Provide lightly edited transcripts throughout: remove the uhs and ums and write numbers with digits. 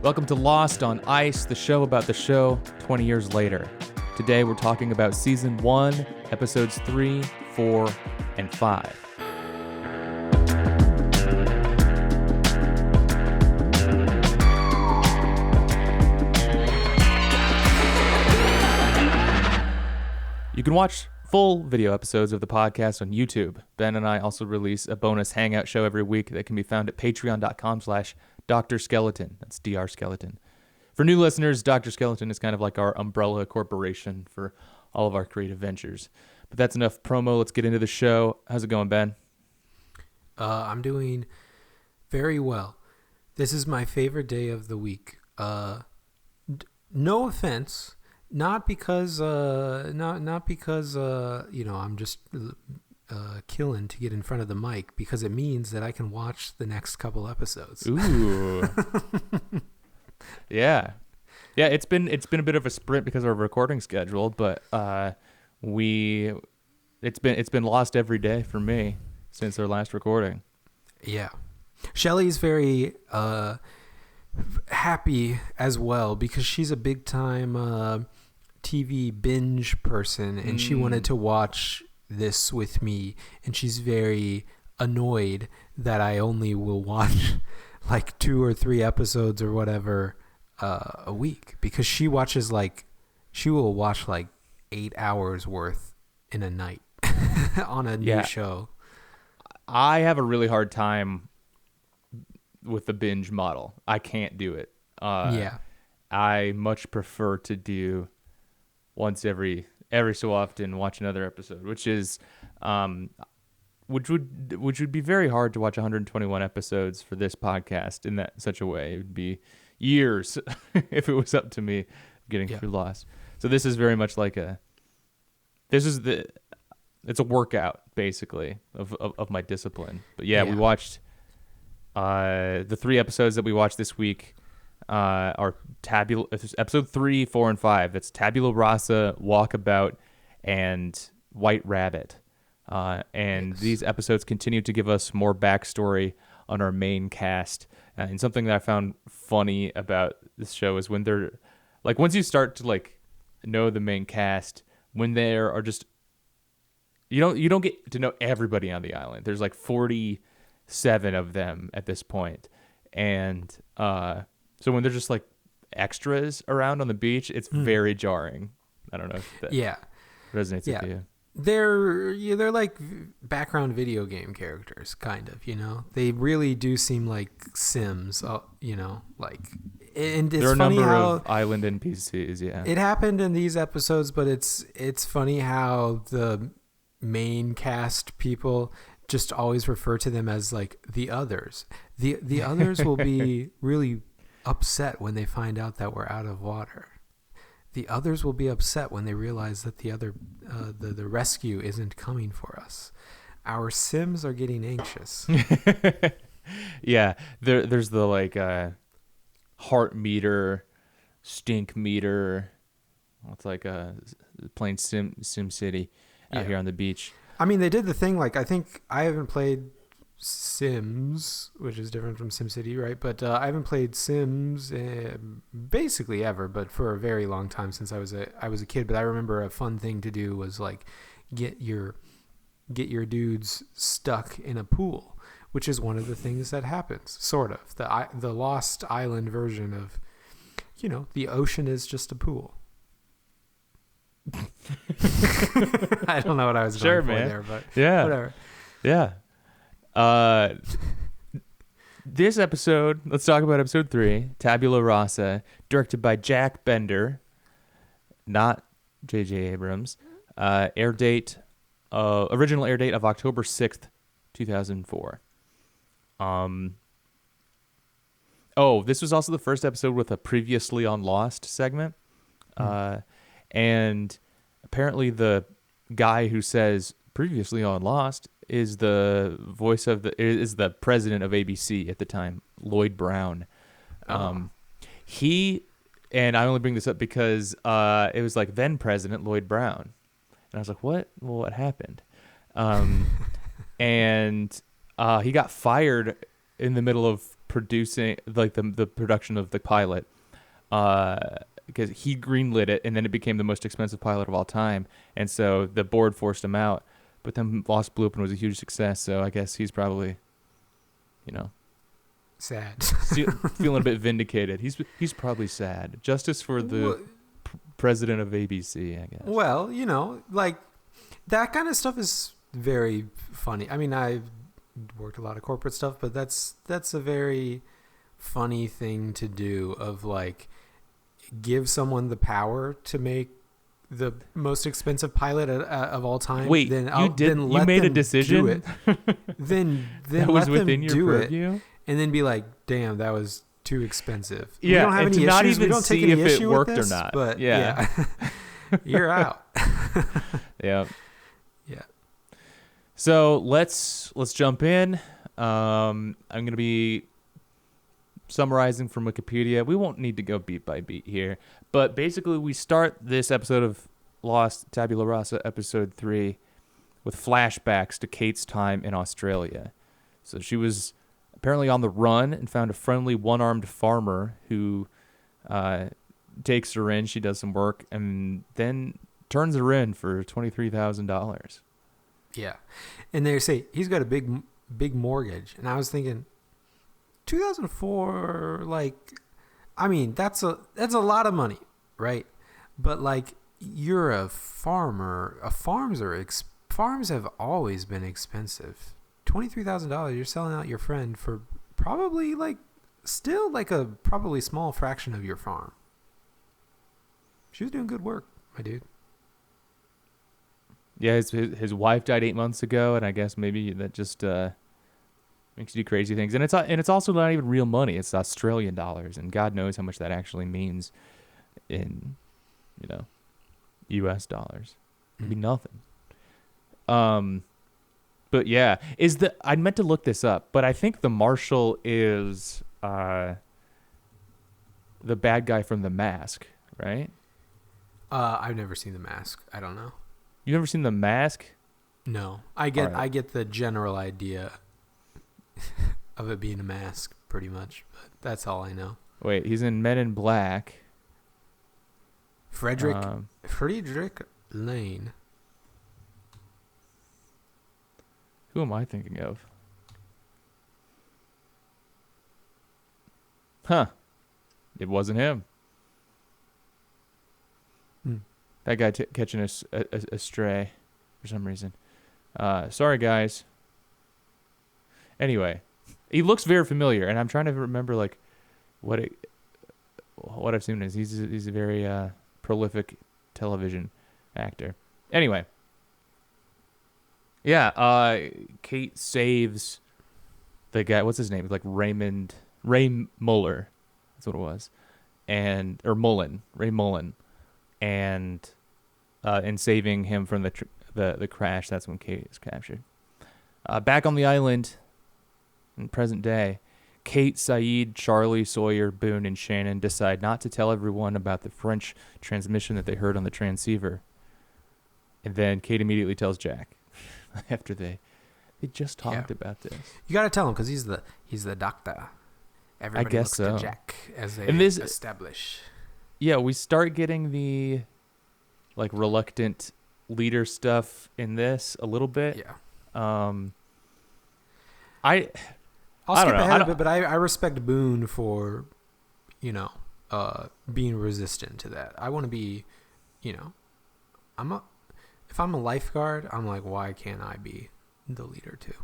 Welcome to Lost on Ice, the show about the show 20 years later. Today we're talking about Season 1, Episodes 3, 4, and 5. You can watch full video episodes of the podcast on YouTube. Ben and I also release a bonus hangout show every week that can be found at patreon.com/Dr. Skeleton. That's Dr. Skeleton. For new listeners, Dr. Skeleton is kind of like our umbrella corporation for all of our creative ventures. But that's enough promo. Let's get into the show. How's it going, Ben? I'm doing very well. This is my favorite day of the week. No offense. Not because I'm just killing to get in front of the mic, because it means that I can watch the next couple episodes. Ooh. Yeah. It's been a bit of a sprint because of our recording schedule, but it's been lost every day for me since our last recording. Yeah. Shelly's very happy as well because she's a big time TV binge person, and she wanted to watch this with me, and she's very annoyed that I only will watch like 2 or 3 episodes or whatever a week, because she will watch like 8 hours worth in a night on a new show. I have a really hard time with the binge model. I can't do it. I much prefer to do once every so often watch another episode, which would be very hard to watch 121 episodes for this podcast in such a way. It would be years if it was up to me getting through Lost. So this is very much like it's a workout basically of my discipline. But we watched the 3 episodes that we watched this week. Are episode 3, 4, and 5. That's Tabula Rasa, Walkabout, and White Rabbit. And these episodes continue to give us more backstory on our main cast. And something that I found funny about this show is when they're like, once you start to like know the main cast, when there are just you don't get to know everybody on the island. There's like 47 of them at this point, and so when they're just like extras around on the beach, it's very jarring. I don't know if that resonates with you. They're like background video game characters, kind of. They really do seem like Sims. And it's there are a funny number how of island NPCs. Yeah, it happened in these episodes, but it's funny how the main cast people just always refer to them as like the others. The others will be really upset when they find out that we're out of water. The others will be upset when they realize that the rescue isn't coming for us. Our Sims are getting anxious. Yeah, there's the like heart meter, stink meter. It's like playing Sim City out here on the beach. I mean, they did the thing, like, I think I haven't played Sims, which is different from SimCity, right? But I haven't played Sims basically ever, but for a very long time since I was a kid. But I remember a fun thing to do was like get your dudes stuck in a pool, which is one of the things that happens, sort of. The Lost Island version of, the ocean is just a pool. I don't know what I was going for there, but whatever. Yeah. This episode, let's talk about episode 3, Tabula Rasa, directed by Jack Bender, not J.J. Abrams. Original air date of October 6th, 2004. This was also the first episode with a previously on Lost segment. And apparently the guy who says previously on Lost is the voice of the president of ABC at the time, Lloyd Brown. He, and I only bring this up because it was like then President Lloyd Brown. And I was like, what? Well, what happened? and he got fired in the middle of producing like the production of the pilot because he greenlit it, and then it became the most expensive pilot of all time, and so the board forced him out. But then Lost Blue Open was a huge success, so I guess he's probably, sad, feeling a bit vindicated. He's probably sad. Justice for the president of ABC, I guess. Well, like that kind of stuff is very funny. I mean, I've worked a lot of corporate stuff, but that's a very funny thing to do, of like give someone the power to make the most expensive pilot of all time. Wait, then you made a decision? Do it. then that let was them within your do purview? it, and then be like, damn, that was too expensive. Yeah, we don't have and any to not issues. even We don't take see any if it issue worked with this, or not. But Yeah. You're out. Yeah. Yeah. So let's jump in. I'm gonna be summarizing from Wikipedia. We won't need to go beat by beat here, but basically we start this episode of Lost, Tabula Rasa, episode 3, with flashbacks to Kate's time in Australia. So she was apparently on the run and found a friendly one-armed farmer who takes her in. She does some work and then turns her in for $23,000. Yeah, and they say he's got a big mortgage, and I was thinking, 2004, like, I mean, that's a lot of money, right? But like, you're a farmer. Farms have always been expensive. $23,000, you're selling out your friend for probably like still like a probably small fraction of your farm. She was doing good work, my dude. Yeah, his wife died 8 months ago, and I guess maybe that just makes you do crazy things. And it's also not even real money. It's Australian dollars, and God knows how much that actually means in, U.S. dollars. It'd be nothing. But yeah, I meant to look this up, but I think the marshal is the bad guy from The Mask, right? I've never seen The Mask. I don't know. You've never seen The Mask? No, I get Right. I get the general idea of it being a mask, pretty much, but that's all I know. Wait, he's in Men in Black. Frederick Lane. Who am I thinking of? Huh. It wasn't him. That guy catching us a stray for some reason. Sorry, guys. Anyway, he looks very familiar, and I'm trying to remember like what I've seen is. He's a very prolific television actor. Anyway, yeah. Kate saves the guy. What's his name? Like Ray Muller. That's what it was, Ray Mullen. And in saving him from the crash, that's when Kate is captured. Back on the island, in present day, Kate, Saeed, Charlie, Sawyer, Boone, and Shannon decide not to tell everyone about the French transmission that they heard on the transceiver. And then Kate immediately tells Jack after they just talked about this. You got to tell him because he's the doctor. Everybody guess looks so. to Jack as they establish. Yeah, we start getting the like reluctant leader stuff in this a little bit. Yeah. I'll skip ahead a bit, but I respect Boone for, being resistant to that. I want to be, if I'm a lifeguard, I'm like, why can't I be the leader too?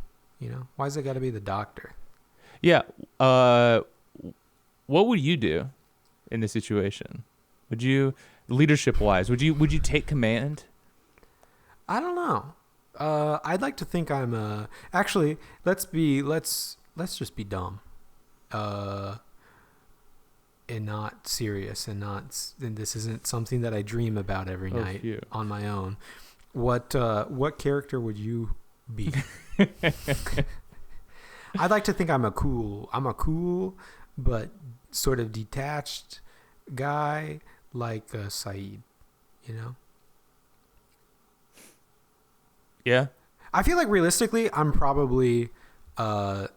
Why's it got to be the doctor? Yeah. What would you do in this situation? Would you, leadership wise, would you take command? I don't know. I'd like to think I'm actually let's just be dumb. And not serious and this isn't something that I dream about every night on my own. What character would you be? I'd like to think I'm a cool but sort of detached guy like Saeed, Yeah. I feel like realistically, I'm probably Sun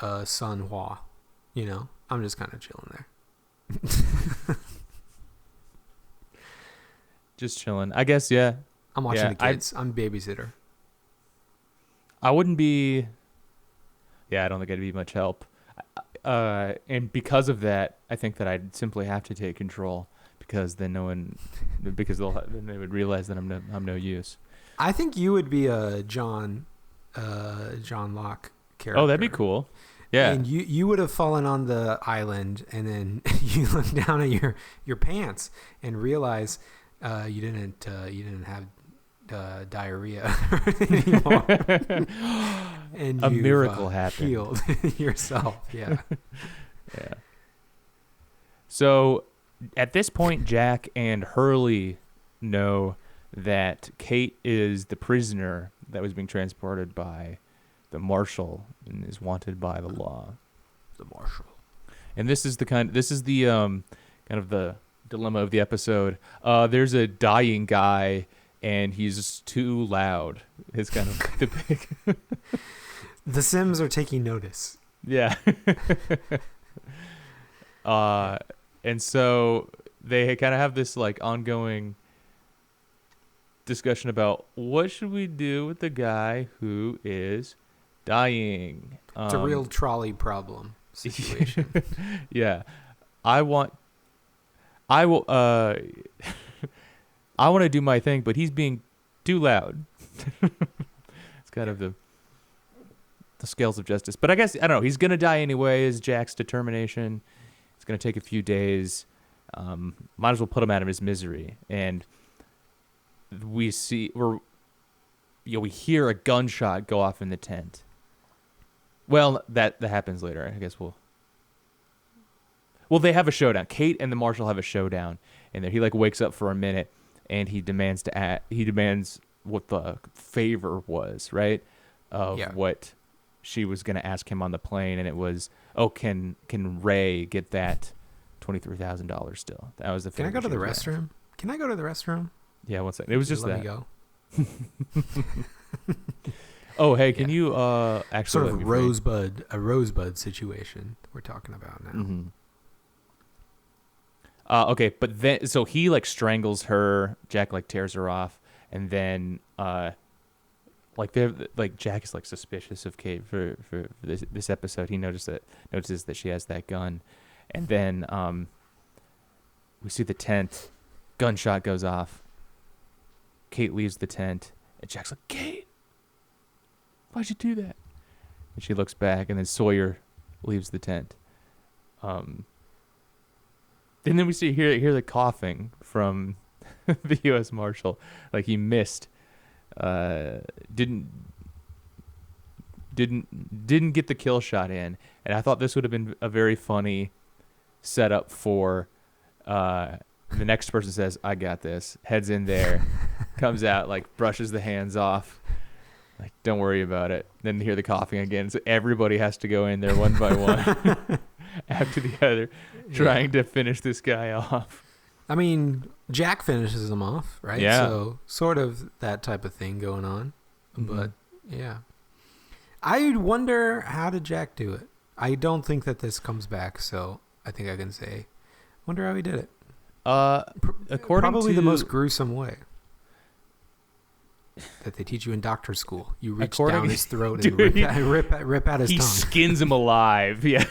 Hua. You know, I'm just kind of chilling there. Just chilling. I guess, yeah. I'm watching the kids. I'm babysitter. I wouldn't be... Yeah, I don't think I'd be much help. And because of that, I think that I'd simply have to take control because then then they would realize that I'm no use. I think you would be a John Locke character. Oh, that'd be cool. Yeah. And you would have fallen on the island, and then you look down at your pants and realize you didn't have diarrhea anymore. And a miracle happened. Healed yourself. Yeah. Yeah. So at this point, Jack and Hurley know that Kate is the prisoner that was being transported by the marshal and is wanted by the law. The marshal. And this is the kind of the dilemma of the episode. There's a dying guy and he's too loud. It's kind of the big... The Sims are taking notice. Yeah. And so they kind of have this like ongoing discussion about what should we do with the guy who is dying. It's a real trolley problem situation. Yeah. I want to do my thing, but he's being too loud. It's kind of the scales of justice. But I guess, I don't know, he's going to die anyway is Jack's determination. It's going to take a few days. Might as well put him out of his misery. And we hear a gunshot go off in the tent. Well, that happens later. I guess Well, they have a showdown. Kate and the marshal have a showdown, and he like wakes up for a minute, and he demands what the favor was, right? What she was going to ask him on the plane, and it was, can Ray get that $23,000 still? That was the favor. Can I go to the restroom? Can I go to the restroom? Yeah, one second. It was just let that. Me go. Oh, hey, can you actually sort of a rosebud situation we're talking about now. Mm-hmm. Okay, but then so he like strangles her. Jack like tears her off, and then Jack is like suspicious of Kate for this episode. He notices that she has that gun, and then we see the tent. Gunshot goes off. Kate leaves the tent, and Jack's like, Kate, why'd you do that? And she looks back, and then Sawyer leaves the tent. And then we hear the coughing from the U.S. Marshal, like he missed, didn't get the kill shot in, and I thought this would have been a very funny setup for the next person says, I got this, heads in there, comes out, like brushes the hands off, like don't worry about it. Then hear the coughing again, so everybody has to go in there one by one after the other, trying to finish this guy off. I mean, Jack finishes him off, right? Yeah. So sort of that type of thing going on. Mm-hmm. But yeah. I wonder, how did Jack do it? I don't think that this comes back, so I think I can say, wonder how he did it. Probably the most gruesome way that they teach you in doctor school. You reach down his throat and rip out his tongue. He skins him alive. Yeah.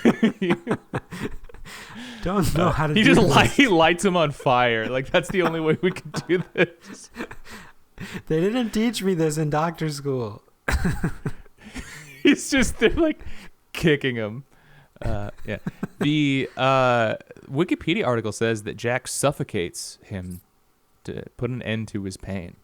Don't know how to he do just this. He lights him on fire. Like that's the only way we can do this. They didn't teach me this in doctor school. They're like kicking him. Yeah. The Wikipedia article says that Jack suffocates him to put an end to his pain.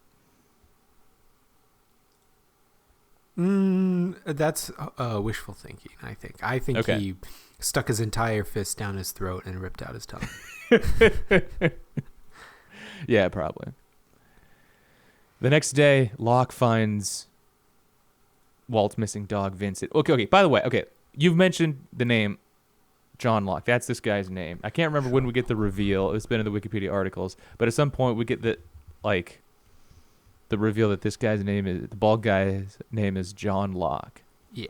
That's wishful thinking, I think. I think he stuck his entire fist down his throat and ripped out his tongue. Yeah, probably. The next day, Locke finds Walt's missing dog, Vincent. Okay. By the way, you've mentioned the name John Locke. That's this guy's name. I can't remember when we get the reveal. It's been in the Wikipedia articles, but at some point we get the the reveal that this guy's name is the bald guy's name is John Locke. Yeah.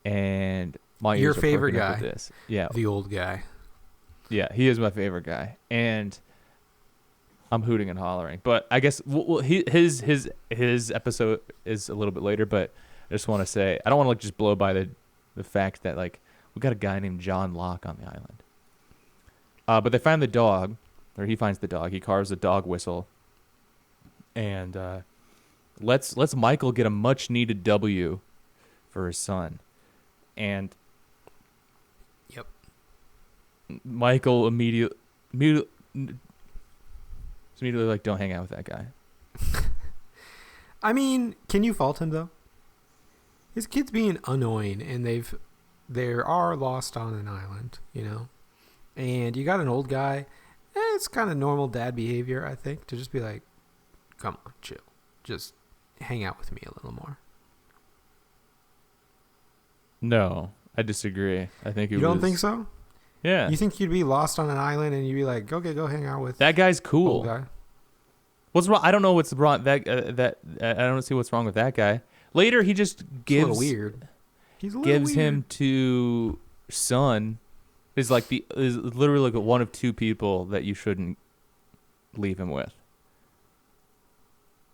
And my Your ears are favorite perking up guy. with this. Yeah. The old guy. Yeah, he is my favorite guy. And I'm hooting and hollering. But I guess his episode is a little bit later, but I just want to say I don't want to just blow by the fact that we got a guy named John Locke on the island. But they find the dog, or he finds the dog. He carves a dog whistle. And let's Michael get a much needed W for his son. And yep, Michael immediately don't hang out with that guy. I mean, can you fault him though? His kid's being annoying, and they are lost on an island, and you got an old guy. It's kind of normal dad behavior, I think, to just be like, come on, chill, just hang out with me a little more. No, I disagree. I think you don't think so? Yeah. You think you'd be lost on an island and you'd be like, okay, go hang out with that guy's cool. Old guy. What's wrong? I don't know what's wrong. I don't see what's wrong with that guy. Later, he just gives a little weird. He's a little gives weird. him to son. Is literally one of two people that you shouldn't leave him with.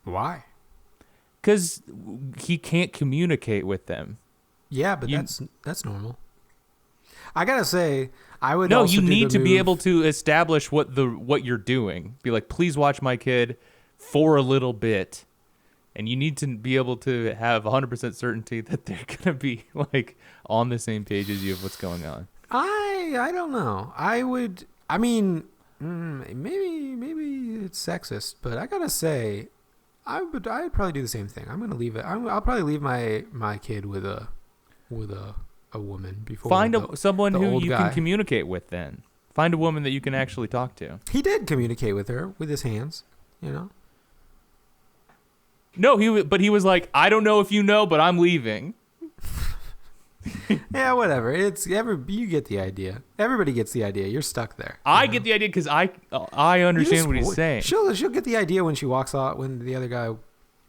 Why? Because he can't communicate with them. Yeah, but that's normal. I gotta say, I would. No, also you do need the to be move- able to establish what you're doing. Be like, please watch my kid for a little bit, and you need to be able to have 100% certainty that they're gonna be on the same page as you of what's going on. I don't know. I would. I mean, maybe it's sexist, but I gotta say, I'd probably do the same thing. I'm gonna leave it. I'll probably leave my kid with a woman before. Find someone who you guy. can communicate with. Then find a woman that you can actually talk to. He did communicate with her with his hands, No, he was like, I don't know if you know, but I'm leaving. Yeah, whatever. You get the idea. Everybody gets the idea. You're stuck there. I get the idea because I understand what he's saying. She'll get the idea when she walks off. When the other guy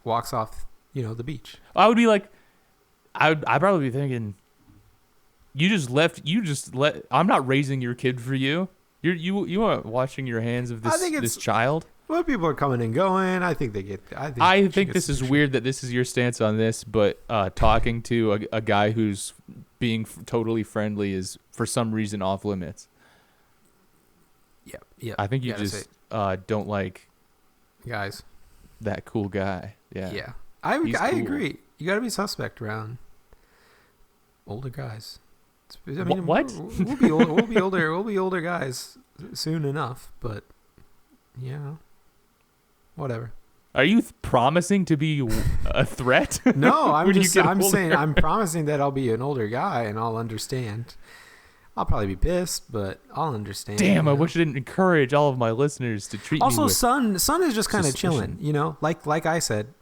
walks off, the beach. I would be like, I'd probably be thinking, you just let. I'm not raising your kid for you. You are washing your hands of this child. Well, people are coming and going. I think they get. I think this is weird that this is your stance on this, but talking to a guy who's being totally friendly is for some reason off limits. Yeah. I think you just don't like guys. That cool guy. Yeah. Yeah. I cool. agree. You got to be suspect around older guys. I mean, what? We'll be older. We'll be older guys soon enough. But whatever. Are you promising to be a threat? No, I'm saying I'm promising that I'll be an older guy and I'll understand. I'll probably be pissed, but I'll understand. Damn, I wish I didn't encourage all of my listeners to treat me with Son is just kind of suspicion. chilling, like I said,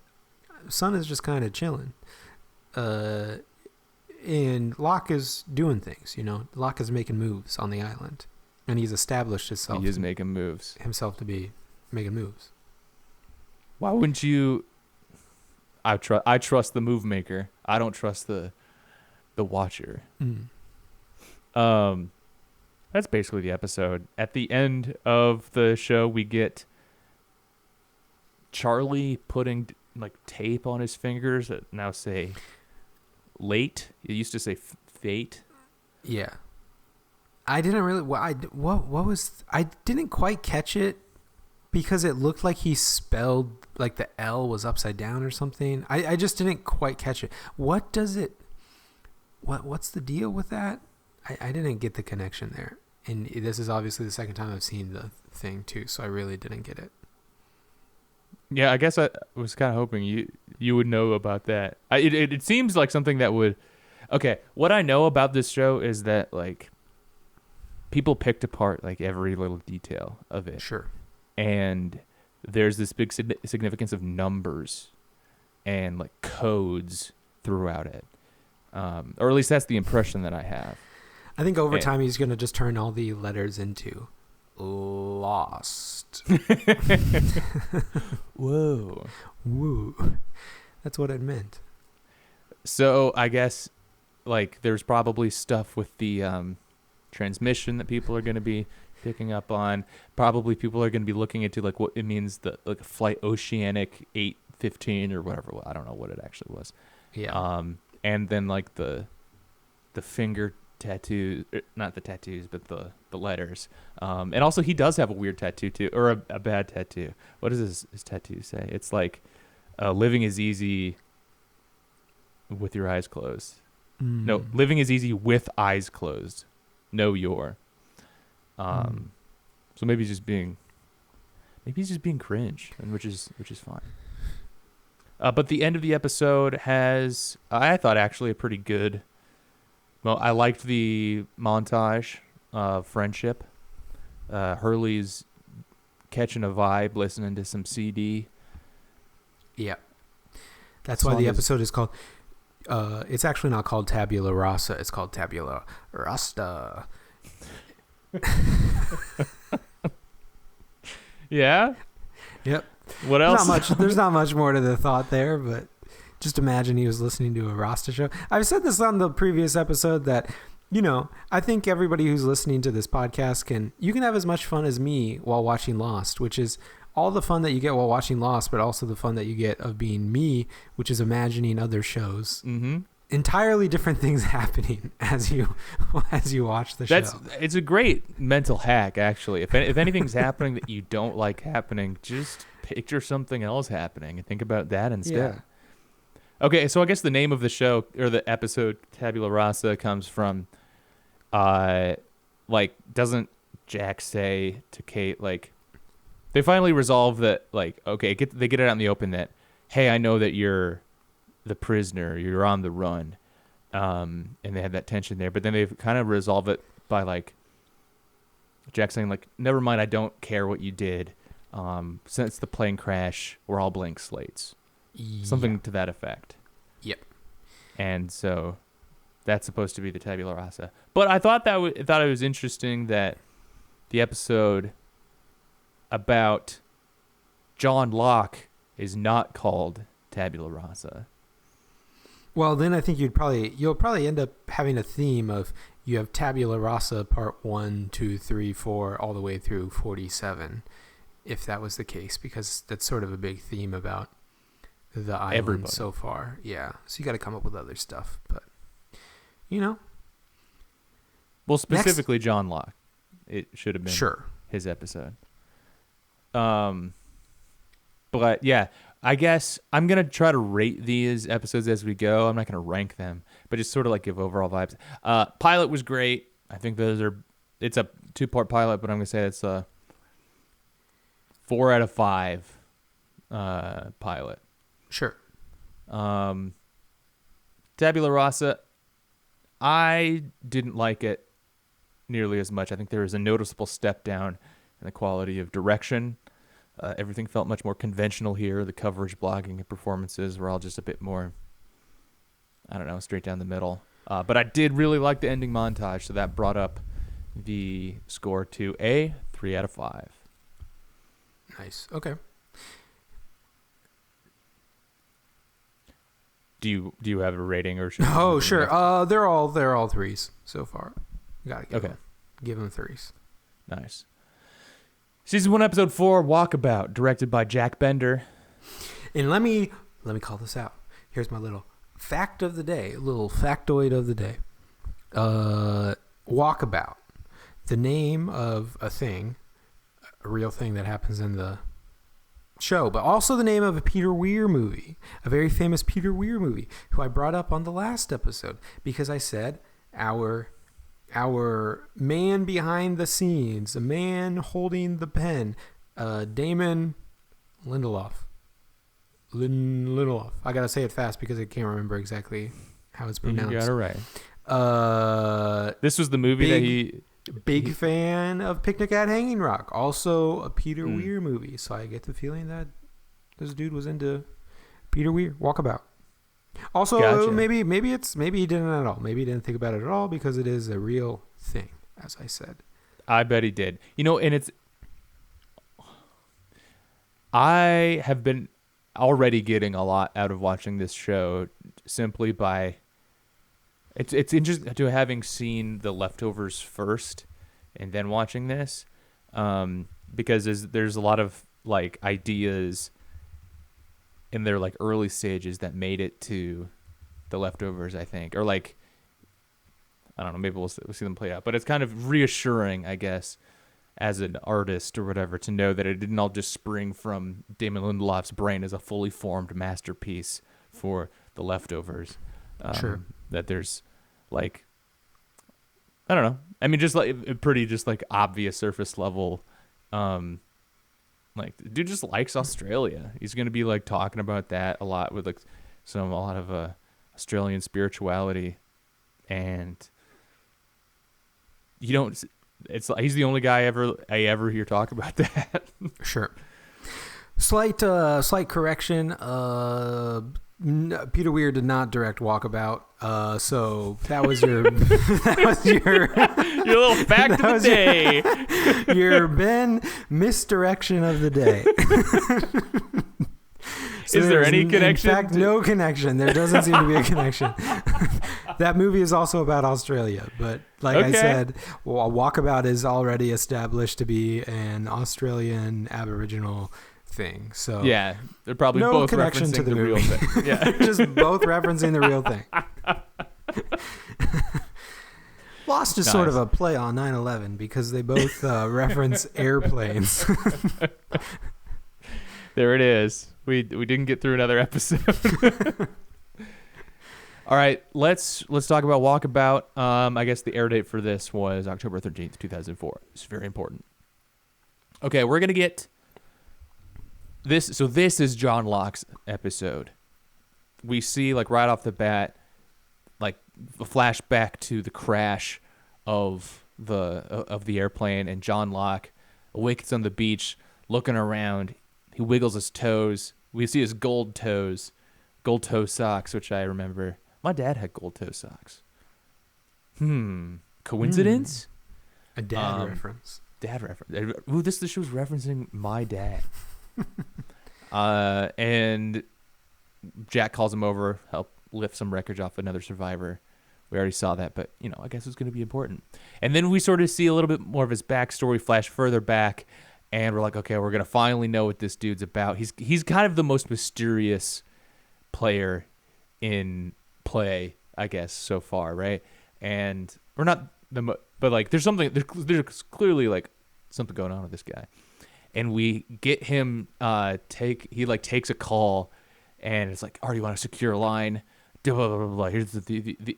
Son is just kind of chilling. And Locke is doing things, Locke is making moves on the island, and he's established himself. He is making moves. Himself to be making moves. Why wouldn't you? I trust the move maker. I don't trust the watcher. That's basically the episode. At the end of the show, we get Charlie putting tape on his fingers that now say late. It used to say fate. Yeah. I didn't really. What was? I didn't quite catch it because it looked like he spelled the L was upside down or something. I just didn't quite catch it. What does it? What's the deal with that? I didn't get the connection there. And this is obviously the second time I've seen the thing too, so I really didn't get it. Yeah, I guess I was kind of hoping you would know about that. It seems like something that would. Okay, what I know about this show is that people picked apart every little detail of it. Sure. And there's this big significance of numbers and codes throughout it, or at least that's the impression that I have. I think over time he's gonna just turn all the letters into Lost. Whoa. Woo. That's what it meant. So I guess like there's probably stuff with the transmission that people are going to be picking up on. Probably people are going to be looking into like what it means, the like flight Oceanic 815 or whatever. I don't know what it actually was. Yeah. And then like the finger tattoo, not the tattoos, but the letters. And also he does have a weird tattoo too, or a bad tattoo. What does his tattoo say? It's like living is easy with your eyes closed. No, living is easy with eyes closed. Know your. So maybe he's just being cringe, and which is fine. But the end of the episode has, I thought, actually a pretty good. Well, I liked the montage of friendship. Hurley's catching a vibe, listening to some CD. Yeah. That's why the episode is called. It's actually not called Tabula Rasa. It's called Tabula Rasta. Yeah. Yep. What else? There's not much more to the thought there, but just imagine he was listening to a Rasta show. I've said this on the previous episode that, I think everybody who's listening to this podcast you can have as much fun as me while watching Lost, which is all the fun that you get while watching Lost, but also the fun that you get of being me, which is imagining other shows. Mm-hmm. Entirely different things happening as you watch the show. It's a great mental hack, actually. If anything's happening that you don't like happening, just picture something else happening and think about that instead. Yeah. Okay, so I guess the name of the show or the episode Tabula Rasa comes from, doesn't Jack say to Kate, like, they finally resolve that, like, okay, they get it out in the open that, hey, I know that you're the prisoner, you're on the run, and they had that tension there, but then they've kind of resolved it by like Jack saying like, never mind, I don't care what you did, since the plane crash we're all blank slates, something to that effect. Yep. And so that's supposed to be the Tabula Rasa, but I thought it was interesting that the episode about John Locke is not called Tabula Rasa. Well, then I think you'll probably end up having a theme of you have Tabula Rasa part 1, 2, 3, 4, all the way through 47, if that was the case, because that's sort of a big theme about the island so far. Yeah, so you got to come up with other stuff, but Well, specifically John Locke, it should have been his episode. But yeah. I guess I'm going to try to rate these episodes as we go. I'm not going to rank them, but just sort of like give overall vibes. Pilot was great. I think it's a 2-part pilot, but I'm going to say it's a 4 out of 5 pilot. Sure. Tabula Rasa, I didn't like it nearly as much. I think there was a noticeable step down in the quality of direction. Everything felt much more conventional here. The coverage, blogging, and performances were all just a bit more, I don't know, straight down the middle. But I did really like the ending montage, so that brought up the score to a 3 out of 5. Nice. Okay. Do you have a rating or should? Oh, sure. They're all 3s so far. Gotta give them 3s. Nice. Season 1, episode 4, Walkabout, directed by Jack Bender. And let me call this out. Here's my little fact of the day, a little factoid of the day. Walkabout, the name of a thing, a real thing that happens in the show, but also the name of a Peter Weir movie, a very famous Peter Weir movie, who I brought up on the last episode because I said our man behind the scenes, a man holding the pen, Damon Lindelof. Lindelof. I gotta say it fast because I can't remember exactly how it's pronounced. You got it right. This was the movie that he... Big fan of Picnic at Hanging Rock. Also a Peter Weir movie. So I get the feeling that this dude was into Peter Weir. Walkabout. Also, gotcha. maybe he didn't at all. Maybe he didn't think about it at all because it is a real thing, as I said. I bet he did. And I have been already getting a lot out of watching this show simply by it's interesting to having seen The Leftovers first and then watching this, because there's a lot of like ideas in their like early stages that made it to The Leftovers, I think, or like I don't know, maybe we'll see them play out, but it's kind of reassuring, I guess, as an artist or whatever, to know that it didn't all just spring from Damon Lindelof's brain as a fully formed masterpiece for The Leftovers. Sure. That there's like, I don't know. I mean, just like a pretty just like obvious surface level, like dude just likes Australia. He's going to be like talking about that a lot with like a lot of Australian spirituality, and you don't. It's like he's the only guy I ever hear talk about that. Sure. Slight correction. Peter Weir did not direct Walkabout. So that was your your little fact of the day. Your Ben misdirection of the day. So is there any connection? In fact, no connection. There doesn't seem to be a connection. That movie is also about Australia, but like I said, Walkabout is already established to be an Australian Aboriginal thing. So yeah, they're probably no both connection referencing to the real movie. thing. Yeah, they're just both referencing the real thing. Lost is sort of a play on 9/11 because they both reference airplanes. There it is. We didn't get through another episode. All right, let's talk about Walkabout. I guess the air date for this was October 13th, 2004. It's very important. Okay, we're gonna get this. So this is John Locke's episode. We see like right off the bat, like a flashback to the crash of the airplane, and John Locke awakens on the beach, looking around. He wiggles his toes. We see his gold toe socks, which I remember. My dad had gold toe socks. Coincidence? A dad reference. Dad reference. Ooh, the show's referencing my dad. And Jack calls him over, help lift some wreckage off another survivor. We already saw that, but I guess it's going to be important. And then we sort of see a little bit more of his backstory flash further back, and we're like, okay, we're going to finally know what this dude's about. He's kind of the most mysterious player in play, I guess, so far, right? And we're not but like there's clearly like something going on with this guy. And we get him takes a call, and it's like, "Oh, you want to secure a line? Blah, blah, blah, blah. Here's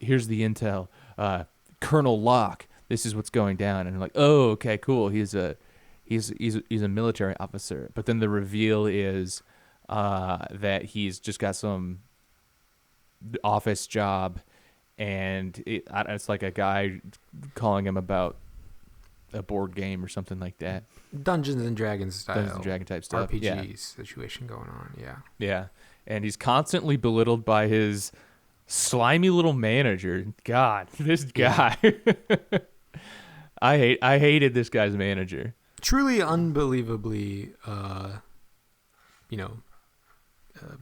here's the intel. Colonel Locke, this is what's going down." And I'm like, "Oh, okay, cool. He's a military officer." But then the reveal is that he's just got some office job, and it's like a guy calling him about a board game or something like that. Dungeons and Dragons style. Dungeons and Dragon type stuff. RPG situation going on, yeah. Yeah. And he's constantly belittled by his slimy little manager. God, this guy. I hated this guy's manager. Truly unbelievably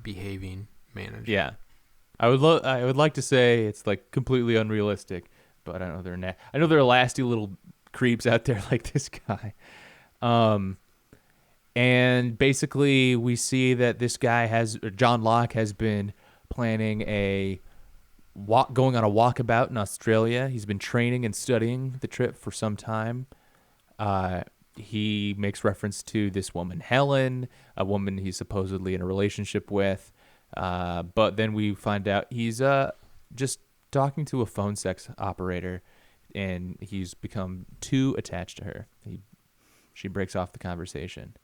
behaving manager. Yeah. I would like to say it's like completely unrealistic, but I know I know there are nasty little creeps out there like this guy. And basically we see that this guy John Locke has been planning going on a walkabout in Australia. He's been training and studying the trip for some time. He makes reference to this woman, Helen, a woman he's supposedly in a relationship with. But then we find out he's just talking to a phone sex operator, and he's become too attached to her. She breaks off the conversation.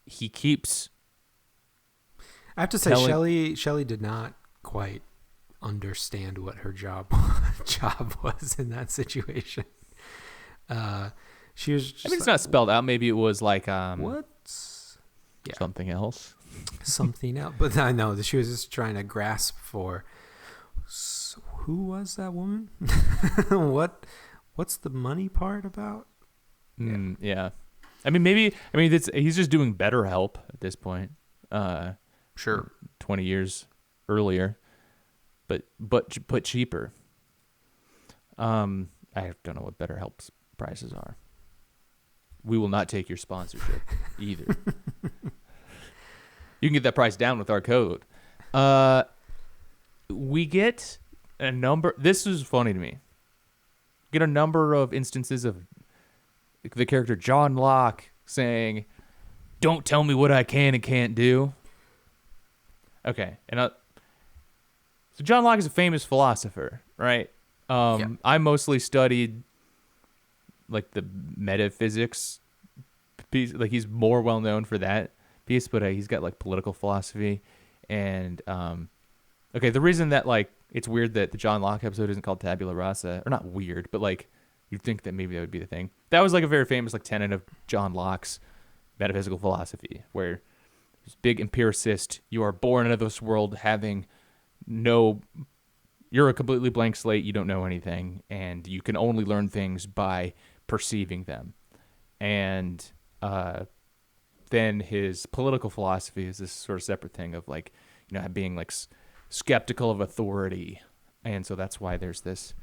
He keeps. I have to say, Shelley did not quite understand what her job was in that situation. She was. Just it's not spelled out. Maybe it was like something else. Something else, but I know that she was just trying to grasp for who was that woman? What's the money part about? Yeah. I mean, he's just doing BetterHelp at this point. Sure. 20 years earlier, but cheaper. I don't know what BetterHelp's prices are. We will not take your sponsorship either. You can get that price down with our code. We get a number. This is funny to me. Get a number of instances of the character John Locke saying, "Don't tell me what I can and can't do." Okay, and so John Locke is a famous philosopher, right? I mostly studied like the metaphysics piece. Like he's more well known for that piece, but he's got like political philosophy and okay. The reason that like it's weird that the John Locke episode isn't called Tabula Rasa, or not weird, but like you'd think that maybe that would be the thing. That was like a very famous like tenet of John Locke's metaphysical philosophy, where this big empiricist, you are born into this world having you're a completely blank slate, you don't know anything, and you can only learn things by perceiving them. And then his political philosophy is this sort of separate thing of like, being like skeptical of authority. And so that's why there's this,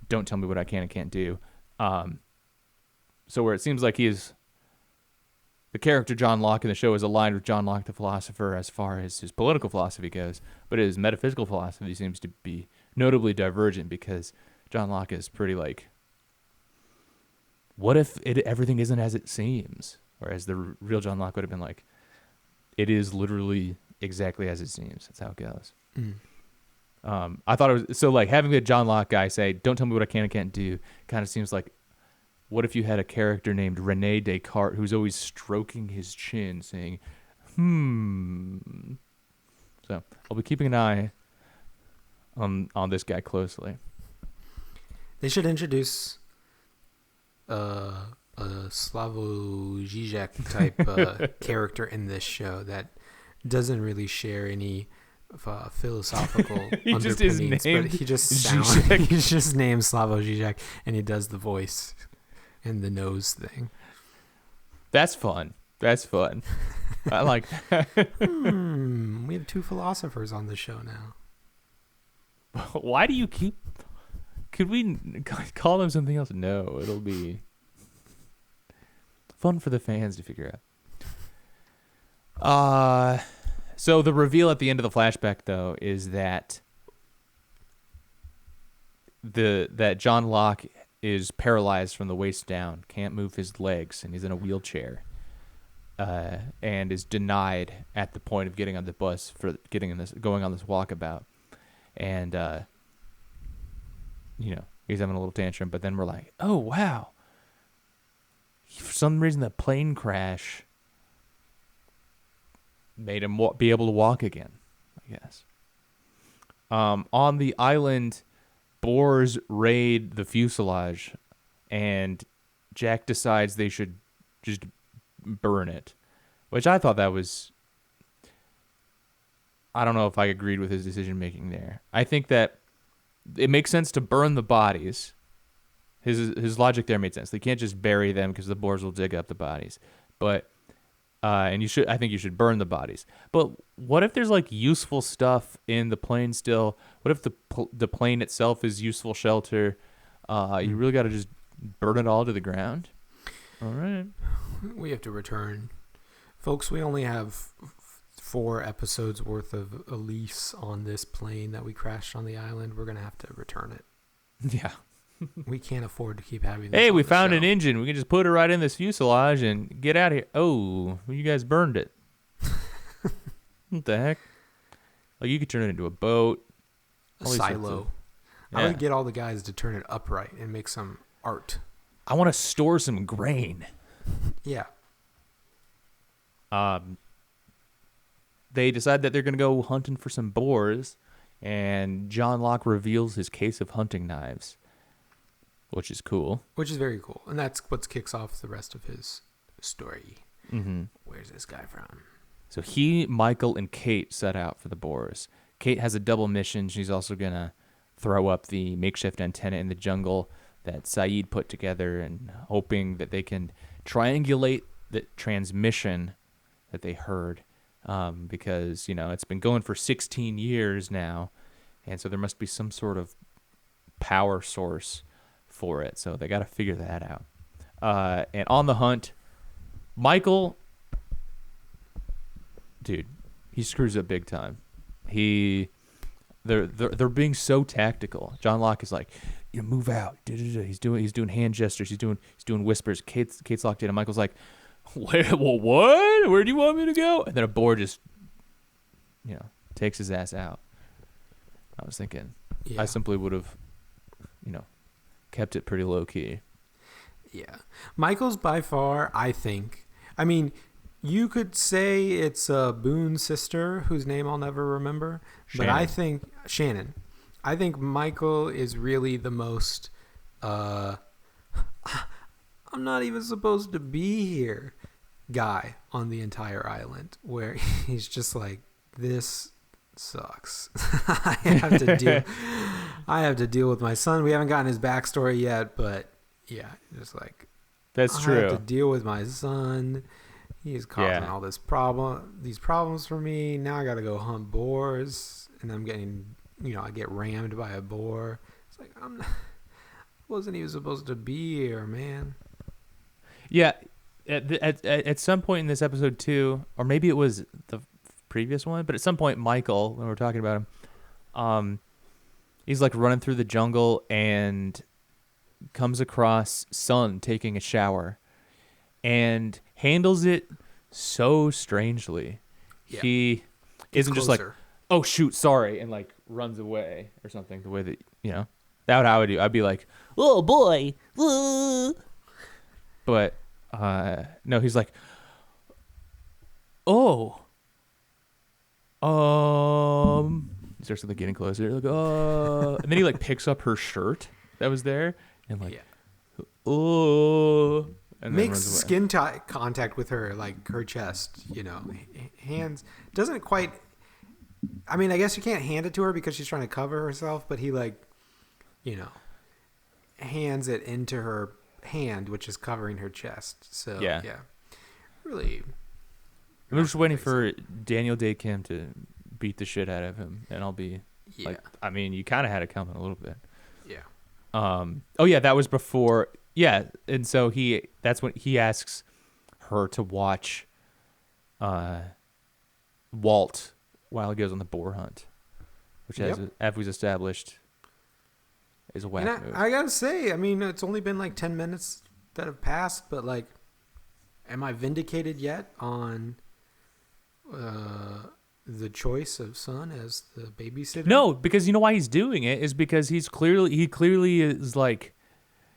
don't tell me what I can and can't do. So where it seems like the character John Locke in the show is aligned with John Locke the philosopher as far as his political philosophy goes, but his metaphysical philosophy seems to be notably divergent because John Locke is pretty like, what if everything isn't as it seems? Whereas the real John Locke would have been like, it is literally exactly as it seems. That's how it goes. I thought it was so like having the John Locke guy say, "Don't tell me what I can and can't do," kind of seems like, what if you had a character named Rene Descartes who's always stroking his chin, saying, So I'll be keeping an eye on this guy closely. They should introduce a Slavoj Žižek type character in this show that doesn't really share any philosophical underpinnings, but he he's just named Slavoj Žižek, and he does the voice and the nose thing. That's fun. I like that. We have two philosophers on the show now. Why do you keep... Could we call them something else? No, it'll be fun for the fans to figure out. So the reveal at the end of the flashback, though, is that that John Locke is paralyzed from the waist down, can't move his legs, and he's in a wheelchair, and is denied at the point of getting on the bus for going on this walkabout, and he's having a little tantrum. But then we're like, oh wow, for some reason the plane crash made him be able to walk again, I guess. On the island, boars raid the fuselage, and Jack decides they should just burn it, which I thought that was... I don't know if I agreed with his decision making there. I think that it makes sense to burn the bodies. His logic there made sense. They can't just bury them because the boars will dig up the bodies. But I think you should burn the bodies. But what if there's like useful stuff in the plane still? What if the plane itself is useful shelter? You really got to just burn it all to the ground? All right. We have to return. Folks, we only have 4 episodes worth of a lease on this plane that we crashed on the island. We're going to have to return it. Yeah. We can't afford to keep having this. Hey, we found an engine. We can just put it right in this fuselage and get out of here. Oh, you guys burned it. What the heck? Like, you could turn it into a boat. A silo. I would get all the guys to turn it upright and make some art. I want to store some grain. Yeah. They decide that they're going to go hunting for some boars, and John Locke reveals his case of hunting knives, which is cool. Which is very cool. And that's what kicks off the rest of his story. Mm-hmm. Where's this guy from? So he, Michael, and Kate set out for the boars. Kate has a double mission. She's also going to throw up the makeshift antenna in the jungle that Saeed put together, and hoping that they can triangulate the transmission that they heard, because it's been going for 16 years now, and so there must be some sort of power source for it. So they got to figure that out. And on the hunt, Michael, dude, he screws up big time. They're being so tactical. John Locke is like, move out. He's doing hand gestures. He's doing whispers. Kate's locked in, and Michael's like, what? Where do you want me to go? And then a boar just, takes his ass out. I was thinking, I simply would have, kept it pretty low key. Yeah, Michael's by far, I think. I mean, you could say it's Boone's sister, whose name I'll never remember. Shannon. But I think Shannon. I think Michael is really the most. I'm not even supposed to be here, guy on the entire island. Where he's just like, this sucks. I have to deal with my son. We haven't gotten his backstory yet, but yeah, just like that's true. I have to deal with my son. He's causing all these problems for me. Now I got to go hunt boars, and I'm getting, I get rammed by a boar. It's like wasn't even supposed to be here, man. Yeah, at some point in this episode too, or maybe it was the previous one, but at some point, Michael, when we're talking about him, he's like running through the jungle and comes across Sun taking a shower, and handles it so strangely. Yeah. He isn't just like, oh shoot, sorry, and like runs away or something. The way that that would how I would do. I'd be like, oh boy, but no, he's like, oh, he starts like getting closer, like, and then he like picks up her shirt that was there and like, oh. And makes skin contact with her, like her chest, hands. Doesn't quite. I mean, I guess you can't hand it to her because she's trying to cover herself, but he like, hands it into her hand, which is covering her chest. So yeah. Really. I'm just waiting for Daniel Day Kim to beat the shit out of him, and I'll be like, I mean, you kind of had it coming a little bit. Yeah. Oh yeah, that was before. Yeah, and so that's when he asks her to watch Walt while he goes on the boar hunt, which as we've established is a whack move. I gotta say, I mean, it's only been like 10 minutes that have passed, but like, am I vindicated yet on the choice of Sun as the babysitter? No, because you know why he's doing it is because he clearly is like,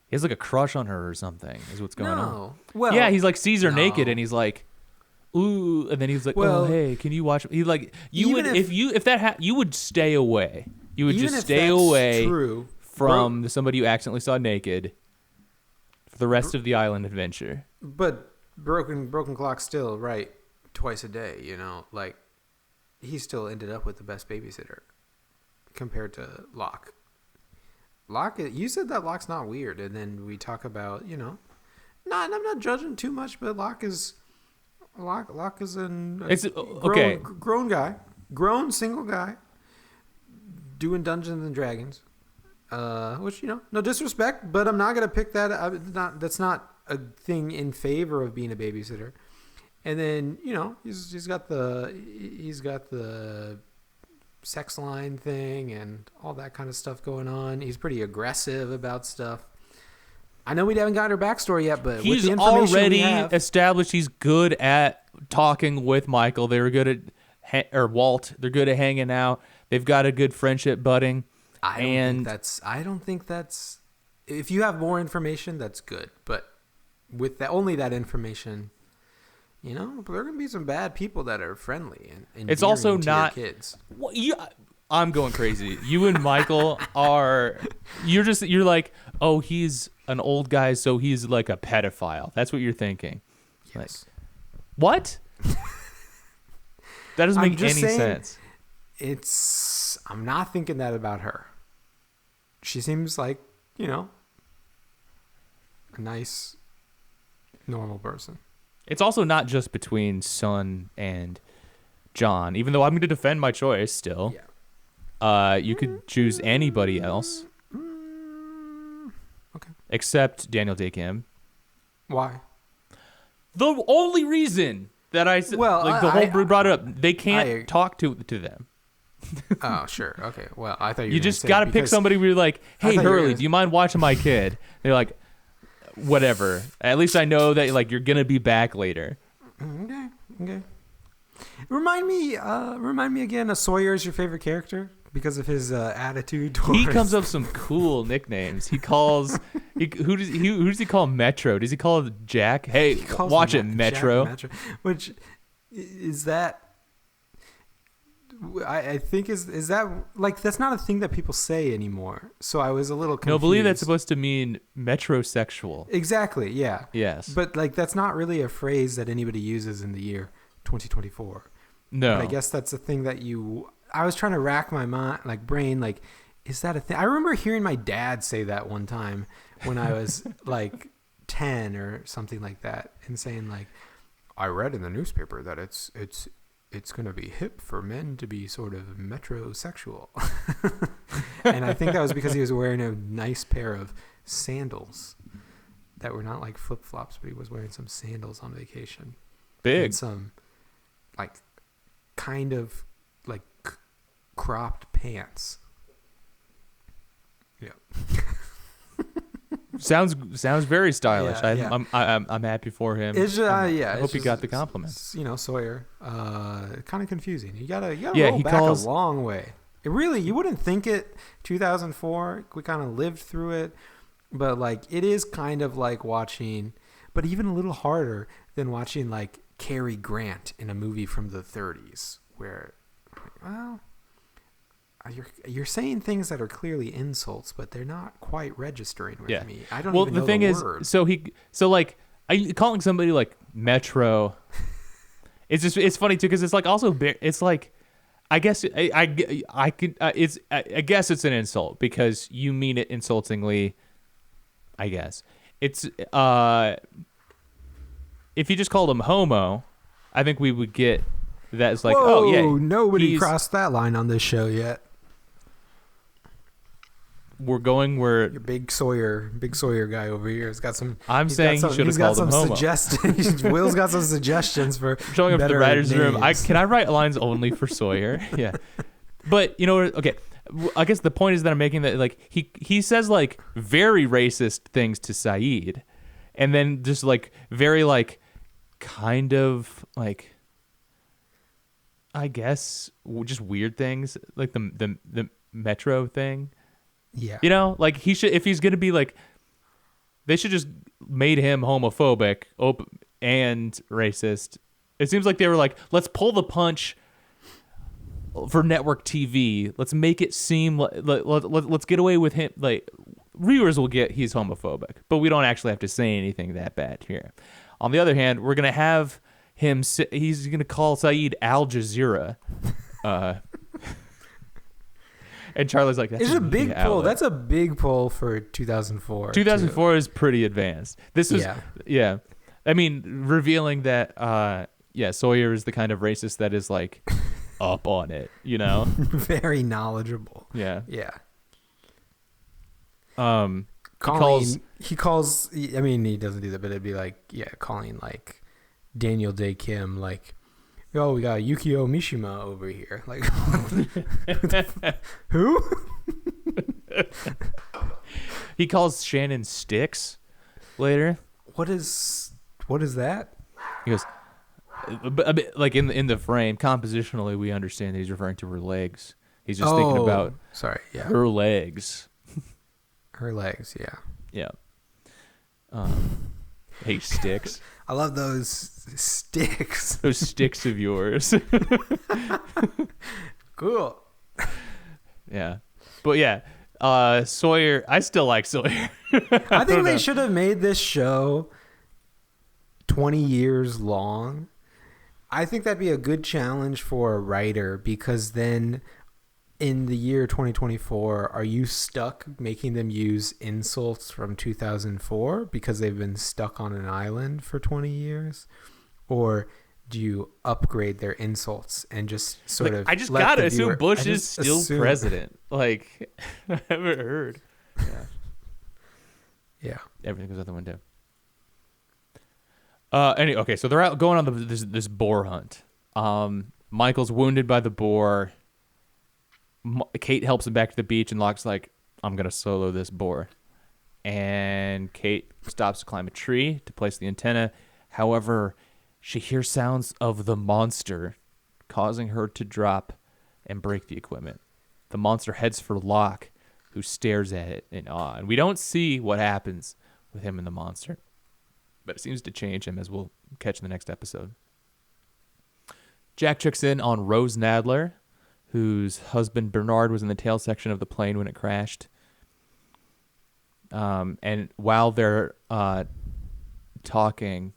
he has like a crush on her or something is what's going on. Well, yeah, he's like sees her naked and he's like, ooh, and then he's like, oh hey, can you watch? He like, you would you would stay away. You would just stay away from somebody you accidentally saw naked for the rest of the island adventure. But broken clock still right twice a day. Like he still ended up with the best babysitter compared to Locke. Locke, you said that Locke's not weird, and then we talk about, I'm not judging too much, but Locke is grown single guy, doing Dungeons and Dragons, which no disrespect, but I'm not gonna pick that. That's not a thing in favor of being a babysitter. And then he's got the sex line thing and all that kind of stuff going on. He's pretty aggressive about stuff. I know we haven't got her backstory yet, but he's with the information already we have, established he's good at talking with Michael. They were good at Walt. They're good at hanging out. They've got a good friendship budding. I don't think that's. If you have more information, that's good. But with only that information, there are going to be some bad people that are friendly and it's also not your kids. I'm going crazy. You and Michael are. You're like, oh, he's an old guy, so he's like a pedophile. That's what you're thinking. Yes. Like, what? That doesn't make any sense. I'm not thinking that about her. She seems like, A nice, normal person. It's also not just between Sun and John, even though I'm going to defend my choice still. Yeah. You could choose anybody else. Okay. Except Daniel Day Kim. Why? The only reason that I said, whole brought it up, they can't talk to them. Oh, sure. Okay. Well, I thought you just got to pick somebody where you're like, hey, Hurley, do you mind watching my kid? They're like, whatever. At least I know that like you're going to be back later. Okay. Remind me again, Sawyer is your favorite character because of his attitude towards... He comes up with some cool nicknames. He calls... who does he call Metro? Does he call it Jack? Hey, watch it, Metro. Metro. Which, is that... I think is that... Like, that's not a thing that people say anymore. So I was a little confused. No, I believe that's supposed to mean metrosexual. Exactly, yeah. Yes. But, like, that's not really a phrase that anybody uses in the year 2024. No. But I guess that's a thing that you... I was trying to rack my brain, like, is that a thing? I remember hearing my dad say that one time when I was like 10 or something like that, and saying like, I read in the newspaper that it's going to be hip for men to be sort of metrosexual. And I think that was because he was wearing a nice pair of sandals that were not like flip-flops, but he was wearing some sandals on vacation. Big. And some like kind of like cropped pants. Yeah. Sounds very stylish. Yeah. I'm happy for him. I hope he got the compliment. Sawyer. Kind of confusing. You gotta yeah, roll back a long way. It really, you wouldn't think it. 2004, we kind of lived through it, but like it is kind of like watching, but even a little harder than watching like Cary Grant in a movie from the 30s, where, well, you're saying things that are clearly insults, but they're not quite registering with me. I don't even know the word. Calling somebody like Metro, it's funny too, because it's like also it's like, I guess I guess it's an insult because you mean it insultingly. I guess it's if you just called him homo, I think we would get that as like, whoa, oh yeah, nobody crossed that line on this show yet. We're going where your big Sawyer guy over here has got some. I'm saying he should have called him homo. Will's got some suggestions for showing up to the writers' names. room. Can I write lines only for Sawyer? Yeah, but okay. I guess the point is that I'm making that like he says like very racist things to Saeed, and then just like very like kind of like, I guess just weird things like the Metro thing. Yeah. Like he should, if he's going to be like, they should just made him homophobic and racist. It seems like they were like, let's pull the punch for network TV. Let's make it seem like, let's get away with him. Like viewers will get he's homophobic, but we don't actually have to say anything that bad here. On the other hand, we're going to have him, he's going to call Saeed Al Jazeera. And Charlie's like, that's a big pull. That's a big pull for 2004. 2004 is pretty advanced. This is, yeah. I mean, revealing that, Sawyer is the kind of racist that is like up on it, Very knowledgeable. Yeah. Yeah. He calls, I mean, he doesn't do that, but it'd be like, calling like Daniel Day Kim, like, oh, we got Yukio Mishima over here. Like, who? He calls Shannon Sticks later. What is that? He goes, like in the frame, compositionally, we understand that he's referring to her legs. He's just thinking about her legs. Her legs, yeah. Yeah. Hey, Sticks. I love those sticks. Those sticks of yours. Cool. Yeah. But yeah, Sawyer, I still like Sawyer. I think they should have made this show 20 years long. I think that'd be a good challenge for a writer, because then in the year 2024, are you stuck making them use insults from 2004 because they've been stuck on an island for 20 years? Or do you upgrade their insults and just sort of I just let gotta the assume viewer, Bush is still president. Like, I haven't heard. Yeah. Yeah. Everything goes out the window. Okay, so they're out going on this boar hunt. Michael's wounded by the boar. Kate helps him back to the beach, and Locke's like, I'm going to solo this boar. And Kate stops to climb a tree to place the antenna. However, she hears sounds of the monster, causing her to drop and break the equipment. The monster heads for Locke, who stares at it in awe. And we don't see what happens with him and the monster, but it seems to change him, as we'll catch in the next episode. Jack checks in on Rose Nadler, whose husband Bernard was in the tail section of the plane when it crashed. And while they're talking,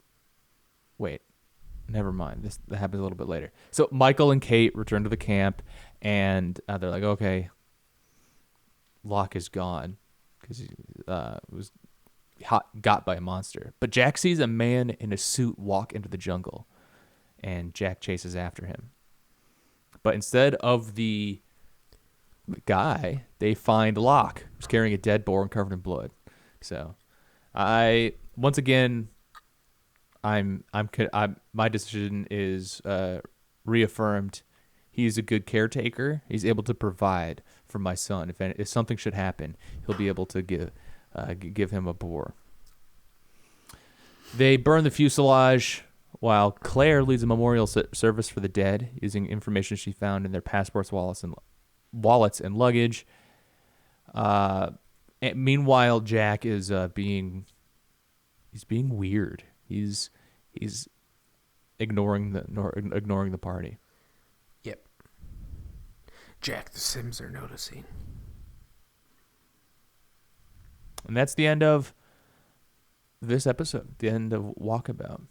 wait, never mind. That happens a little bit later. So Michael and Kate return to the camp, and they're like, okay, Locke is gone because he was got by a monster. But Jack sees a man in a suit walk into the jungle, and Jack chases after him. But instead of the guy, they find Locke, who's carrying a dead boar and covered in blood. So, my decision is reaffirmed. He's a good caretaker. He's able to provide for my son. If something should happen, he'll be able to give him a boar. They burn the fuselage, while Claire leads a memorial service for the dead, using information she found in their passports, wallets, and luggage. Meanwhile, Jack is being weird. He's ignoring the party. Yep. Jack, the Sims are noticing. And that's the end of this episode. The end of Walkabout.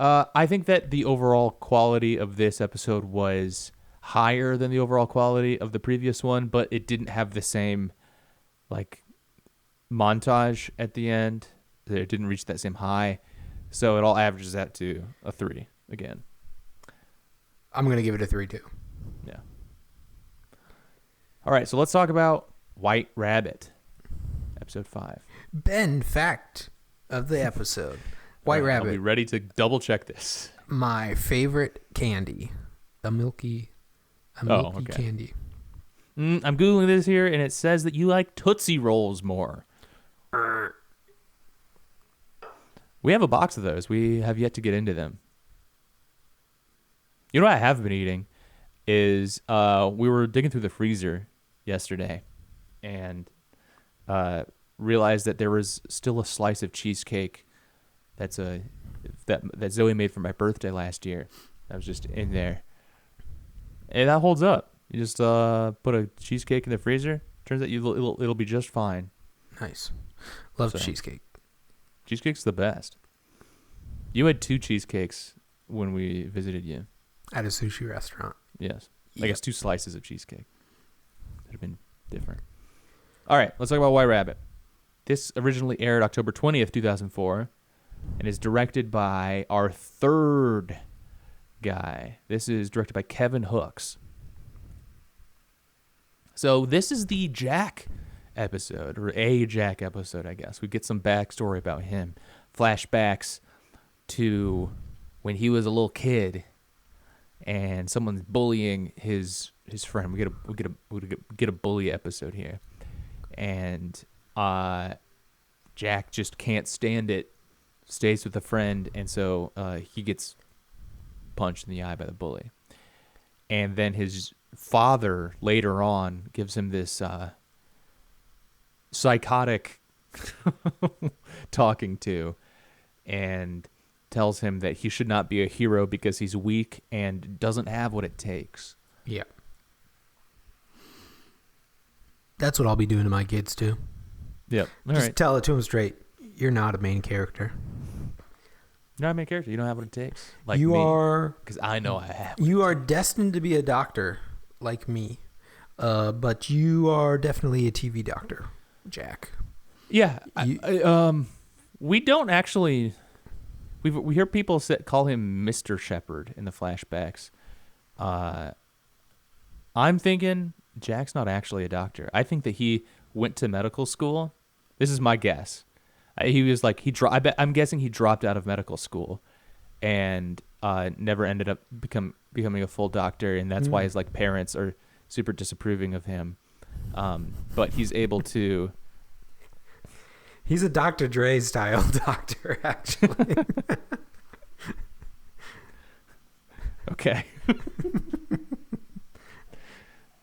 I think that the overall quality of this episode was higher than the overall quality of the previous one, but it didn't have the same montage at the end. It didn't reach that same high, so it all averages out to a 3 again. I'm going to give it a 3 too. Yeah. All right, so let's talk about White Rabbit, episode 5. Ben, fact of the episode. White Rabbit. I'll be ready to double check this. My favorite candy. A milky candy. I'm Googling this here, and it says that you like Tootsie Rolls more. We have a box of those. We have yet to get into them. You know what I have been eating is we were digging through the freezer yesterday and realized that there was still a slice of cheesecake that Zoe made for my birthday last year. That was just in there. And that holds up. You just put a cheesecake in the freezer. Turns out it'll be just fine. Nice. Love cheesecake. Cheesecake's the best. You had 2 cheesecakes when we visited you. At a sushi restaurant. Yes. Yep. I guess 2 slices of cheesecake. Would have been different. All right, let's talk about White Rabbit. This originally aired October 20th, 2004, and is directed by our third guy. This is directed by Kevin Hooks. So this is the Jack episode, or a Jack episode, I guess. We get some backstory about him. Flashbacks to when he was a little kid and someone's bullying his friend. We get a bully episode here. And Jack just can't stand it, stays with a friend, and so he gets punched in the eye by the bully. And then his father later on gives him this psychotic talking to and tells him that he should not be a hero because he's weak and doesn't have what it takes. Yeah. That's what I'll be doing to my kids too. Yep. Just tell it to them straight. You're not a main character. You're not a main character. You don't have what it takes. Like you me, are, because I know I have. You are destined to be a doctor, like me. But you are definitely a TV doctor, Jack. Yeah. We don't actually. We hear people call him Mr. Shepherd in the flashbacks. I'm thinking Jack's not actually a doctor. I think that he went to medical school. This is my guess. He was like I'm guessing he dropped out of medical school, and never ended up becoming a full doctor, and that's why his like parents are super disapproving of him. But he's able to. He's a Dr. Dre style doctor, actually. Okay.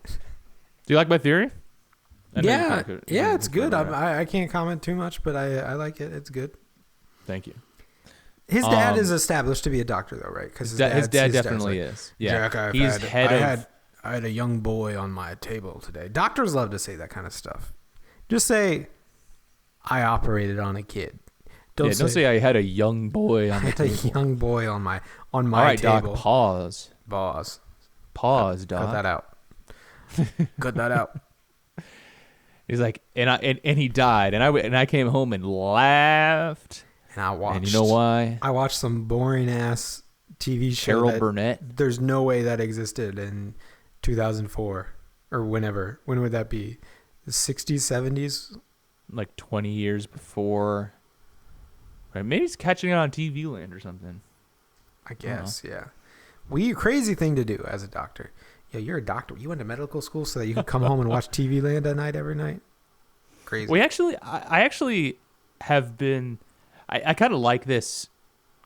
Do you like my theory? Yeah, it's good. I can't comment too much, but I like it. It's good. Thank you. His dad is established to be a doctor, though, right? Because his dad definitely is. Yeah, Jack, I had a young boy on my table today. Doctors love to say that kind of stuff. Just say, I operated on a kid. Don't say I had a young boy on the table. A young boy on my All right, table. Doc, pause. Pause, Doc. Cut that out. He's like, and he died, and I came home and laughed. And I watched. And you know why? I watched some boring ass TV show. Carol Burnett. There's no way that existed in 2004 or whenever. When would that be? The 60s, 70s? Like 20 years before. Right? Maybe he's catching it on TV Land or something. I guess, yeah. Crazy thing to do as a doctor. Yeah, you're a doctor. You went to medical school so that you could come home and watch TV Land at night every night? Crazy. I actually have been... I kind of like this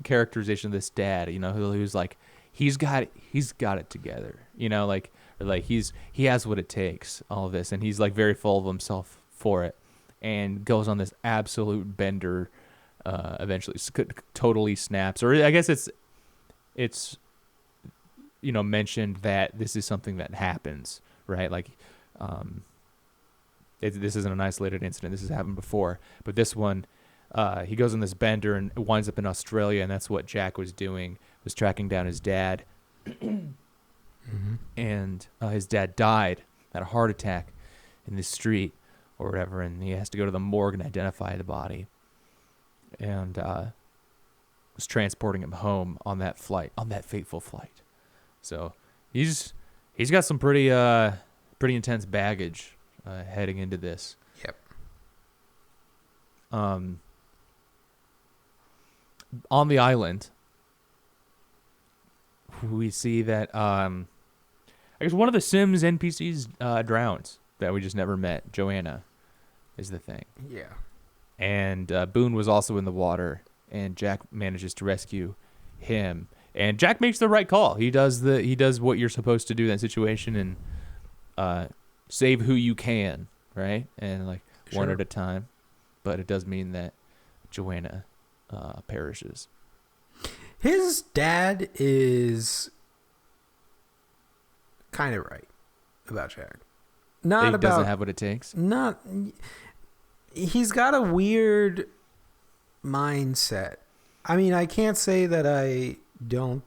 characterization of this dad, you know, who's like, he's got it together, you know, like he has what it takes, all of this, and he's like very full of himself for it, and goes on this absolute bender, eventually totally snaps, or I guess it's you know, mentioned that this is something that happens, right? Like, this isn't an isolated incident. This has happened before, but this one, he goes on this bender and winds up in Australia, and that's what Jack was doing, was tracking down his dad. And his dad died, had a heart attack in the street or whatever, and he has to go to the morgue and identify the body. And was transporting him home on that flight, on that fateful flight. So he's got some pretty intense baggage heading into this. Yep. On the island, we see that I guess one of the Sims NPCs drowns that we just never met. Joanna is the thing. Yeah. And Boone was also in the water, and Jack manages to rescue him. And Jack makes the right call. He does what you're supposed to do in that situation, and save who you can, right? And like one at a time. But it does mean that Joanna perishes. His dad is kind of right about Jack. He doesn't have what it takes. He's got a weird mindset. I mean, I can't say that I don't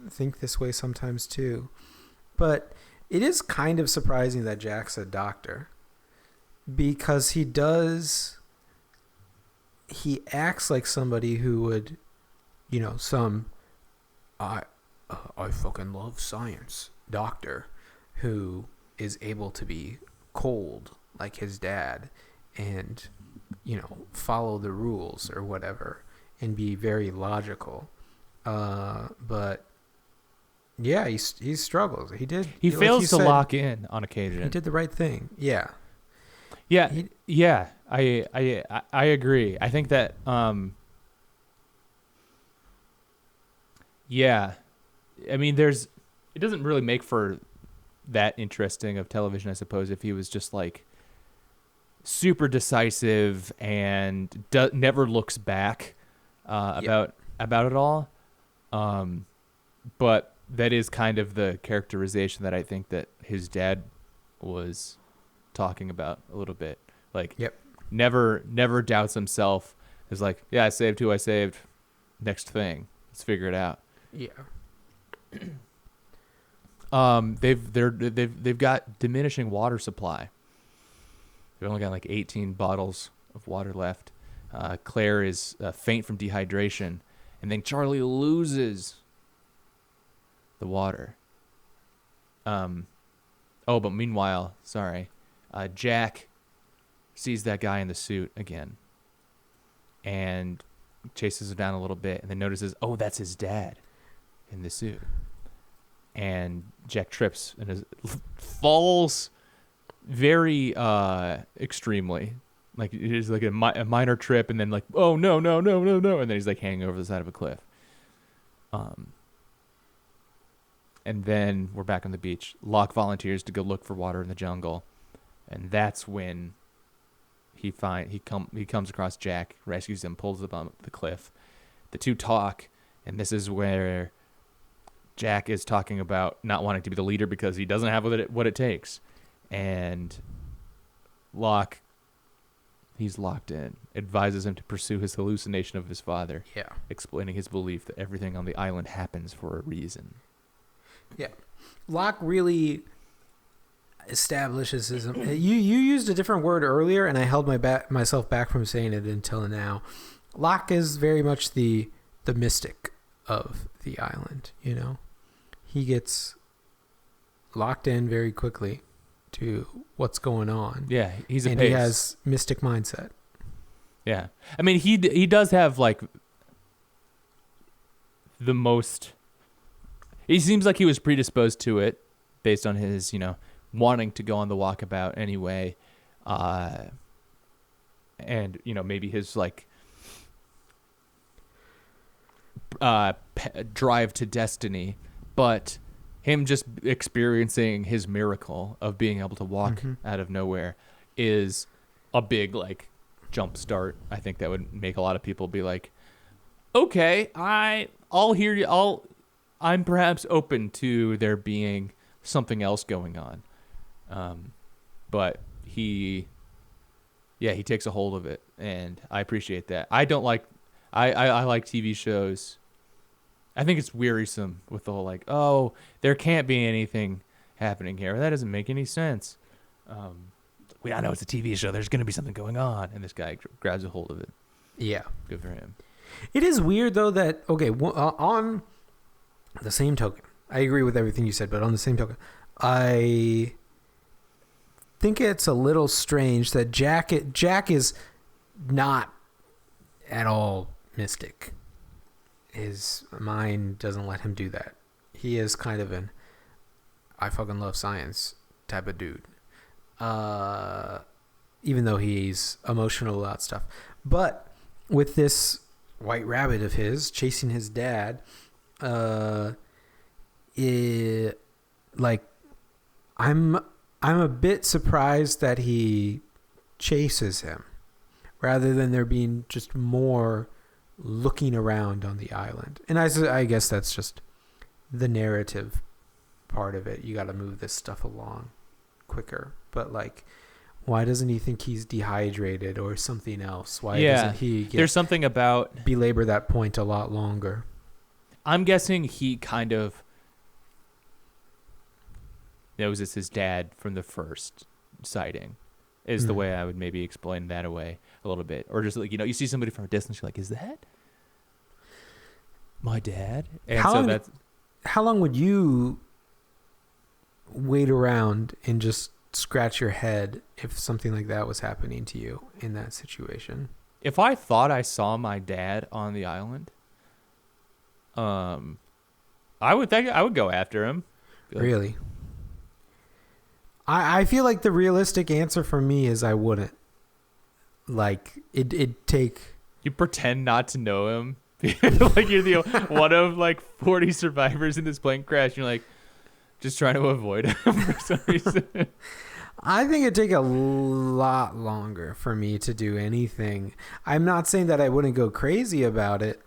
think this way sometimes too, but it is kind of surprising that Jack's a doctor, because he acts like somebody who would, you know, I fucking love science doctor who is able to be cold like his dad and, you know, follow the rules or whatever and be very logical. But yeah, he struggles. He fails to lock in on occasion. He did the right thing. Yeah. Yeah. I agree. I think that yeah. I mean, it doesn't really make for that interesting of television, I suppose, if he was just like super decisive and never looks back about it all. But that is kind of the characterization that I think that his dad was talking about a little bit. Like, never doubts himself. Is like, yeah, I saved who I saved. Next thing, let's figure it out. Yeah. They've got diminishing water supply. They've only got like 18 bottles of water left. Claire is faint from dehydration, and then Charlie loses the water. But meanwhile, Jack sees that guy in the suit again, and chases him down a little bit, and then notices, oh, that's his dad in the suit. And Jack trips and falls very extremely. Like, it is like a minor trip, and then like, oh, no, and then he's like hanging over the side of a cliff. And then we're back on the beach. Locke volunteers to go look for water in the jungle, and that's when he comes across Jack, rescues him, pulls him up the cliff. The two talk, and this is where Jack is talking about not wanting to be the leader because he doesn't have what it takes. And Locke, he's locked in, advises him to pursue his hallucination of his father. Yeah. Explaining his belief that everything on the island happens for a reason. Yeah. Locke really establishes his... You used a different word earlier, and I held myself back from saying it until now. Locke is very much the mystic of the island, you know? He gets locked in very quickly to what's going on. Yeah, he has mystic mindset. Yeah. I mean, he does have like the most... He seems like he was predisposed to it based on his, wanting to go on the walkabout anyway. And, maybe his like drive to destiny, but him just experiencing his miracle of being able to walk out of nowhere is a big like jump start. I think that would make a lot of people be like, okay, I'll hear you. I'm perhaps open to there being something else going on. But he takes a hold of it, and I appreciate that. I don't like, I like TV shows. I think it's wearisome with the whole like, oh, there can't be anything happening here. That doesn't make any sense. We all know it's a TV show. There's going to be something going on, and this guy grabs a hold of it. Yeah. Good for him. It is weird, though, that, okay, on the same token, I agree with everything you said, but on the same token, I think it's a little strange that Jack is not at all mystic. His mind doesn't let him do that. He is kind of an I fucking love science type of dude. Even though he's emotional about stuff. But with this white rabbit of his chasing his dad, I'm a bit surprised that he chases him rather than there being just more looking around on the island. And I guess that's just the narrative part of it. You got to move this stuff along quicker. But like, why doesn't he think he's dehydrated or something else? Why doesn't he there's something about belabor that point a lot longer? I'm guessing he kind of knows it's his dad from the first sighting is the way I would maybe explain that away a little bit. Or just like, you see somebody from a distance, you're like, is that my dad? And how long would you wait around and just scratch your head if something like that was happening to you in that situation? If I thought I saw my dad on the island, I would go after him. Really? I feel like the realistic answer for me is I wouldn't. Like, it'd take... You pretend not to know him. Like you're the one of like 40 survivors in this plane crash. And you're like, just trying to avoid him for some reason. I think it'd take a lot longer for me to do anything. I'm not saying that I wouldn't go crazy about it,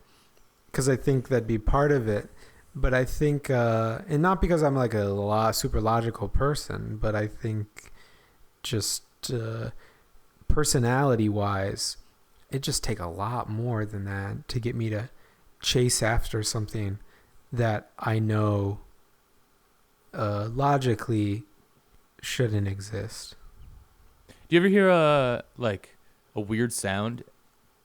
because I think that'd be part of it. But I think, and not because I'm like a super logical person, but I think just personality-wise, it just take a lot more than that to get me to chase after something that I know logically shouldn't exist. Do you ever hear like a weird sound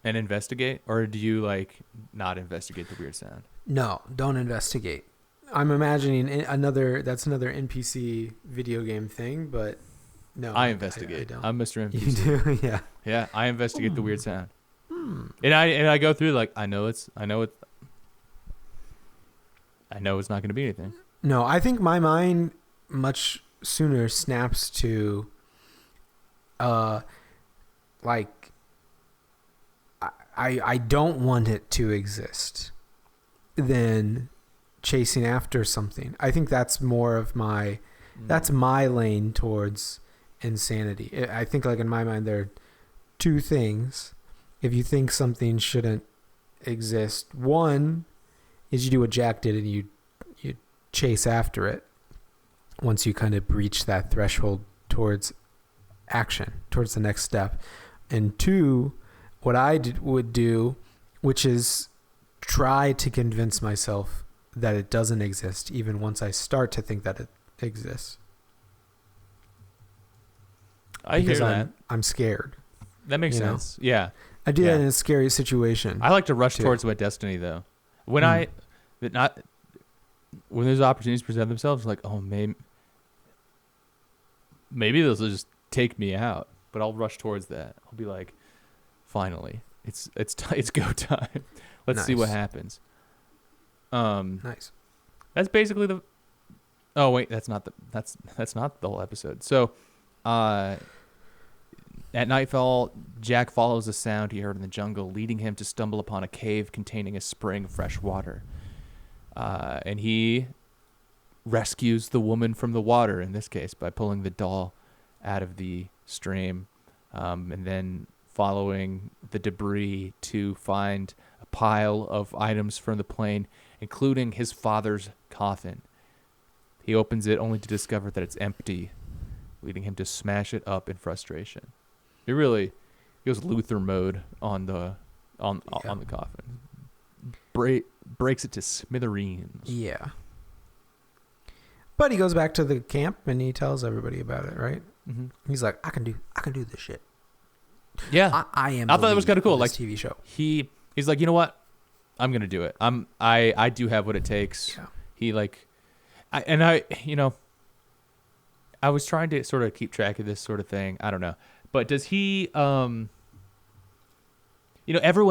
and investigate, or do you like not investigate the weird sound? No, don't investigate. I'm imagining that's another NPC video game thing, but no, I investigate. I don't. I'm Mr. NPC. You do, yeah. Yeah, I investigate the weird sound. And I go through like I know it's not going to be anything. No, I think my mind much sooner snaps to like I don't want it to exist than chasing after something. I think that's more of that's my lane towards insanity. I think like in my mind there are two things. If you think something shouldn't exist, one is you do what Jack did and you chase after it once you kind of breach that threshold towards action, towards the next step. And two, what I would do, which is try to convince myself that it doesn't exist even once I start to think that it exists. I hear that. I'm scared. That makes sense. Yeah. I do that in a scary situation. I like to rush towards my destiny though. When when those opportunities present themselves, like, oh, maybe those will just take me out. But I'll rush towards that. I'll be like, finally, it's go time. Let's see what happens. Nice. That's basically the. Oh wait, that's not the whole episode. So, at nightfall, Jack follows a sound he heard in the jungle, leading him to stumble upon a cave containing a spring of fresh water. And he rescues the woman from the water, in this case, by pulling the doll out of the stream, and then following the debris to find a pile of items from the plane, including his father's coffin. He opens it only to discover that it's empty, leading him to smash it up in frustration. It really goes Luther mode on the coffin. Breaks it to smithereens. Yeah. But he goes back to the camp and he tells everybody about it, right? Mm-hmm. He's like, I can do this shit. Yeah, I am. I thought that was kind of cool. Like TV show. He's like, you know what? I'm gonna do it. I do have what it takes. Yeah. He like, I was trying to sort of keep track of this sort of thing. I don't know, but does he? Everyone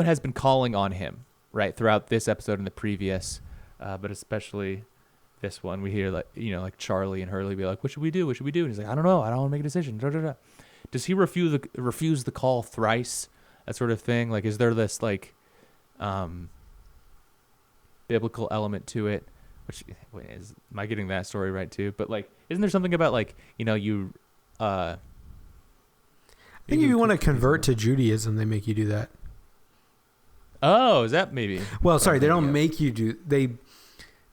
has been calling on him, right, throughout this episode and the previous, but especially this one. We hear like Charlie and Hurley be like, "What should we do? What should we do?" And he's like, "I don't know. I don't want to make a decision." Da, da, da. Does he refuse the call thrice? That sort of thing. Like, is there this like biblical element to it? Which am I getting that story right too? But like, isn't there something about like you? I think if you want to convert to Judaism, they make you do that. Oh, is that maybe? Well, sorry, they don't make you do. They.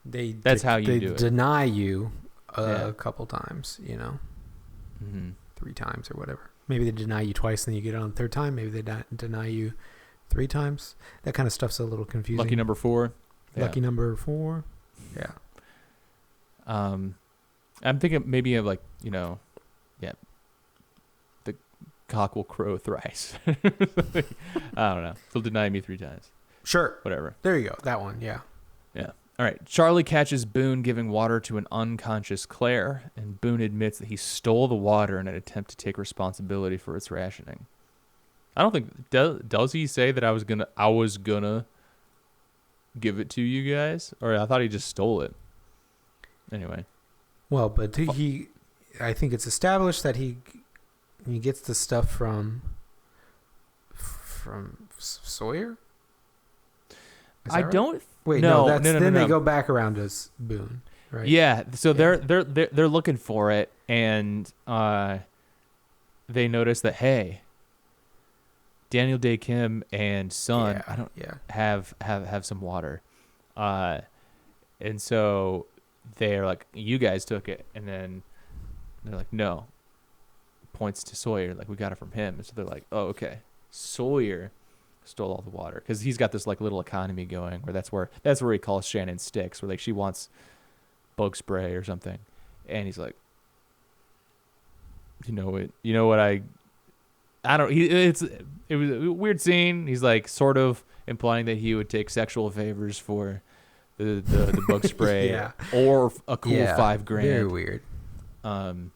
That's how you do it. Deny you a couple times. Mm-hmm. 3 times or whatever. Maybe they deny you twice, and then you get it on the 3rd time. Maybe they deny you 3 times. That kind of stuff's a little confusing. Lucky number 4. Lucky number 4. Yeah. I'm thinking maybe of like the cock will crow thrice. I don't know. They'll deny me 3 times. Sure. Whatever. There you go. That one. Yeah. Yeah. All right. Charlie catches Boone giving water to an unconscious Claire, and Boone admits that he stole the water in an attempt to take responsibility for its rationing. I don't think does he say that I was gonna give it to you guys, or I thought he just stole it. Anyway. Well, but I think it's established that he gets the stuff from Sawyer. I right? don't. Wait, no. Then they go back around to Boone, right? Yeah. So they're looking for it, and they notice that hey, Daniel Day Kim and son have some water, and so they're like, you guys took it, and then they're like, no. Points to Sawyer, like we got it from him, and so they're like, oh, okay, Sawyer stole all the water because he's got this like little economy going where that's where he calls Shannon sticks, where like she wants bug spray or something, and he's like, you know it. You know what I don't. It was a weird scene. He's like sort of implying that he would take sexual favors for the bug spray or a cool $5,000. Very weird. And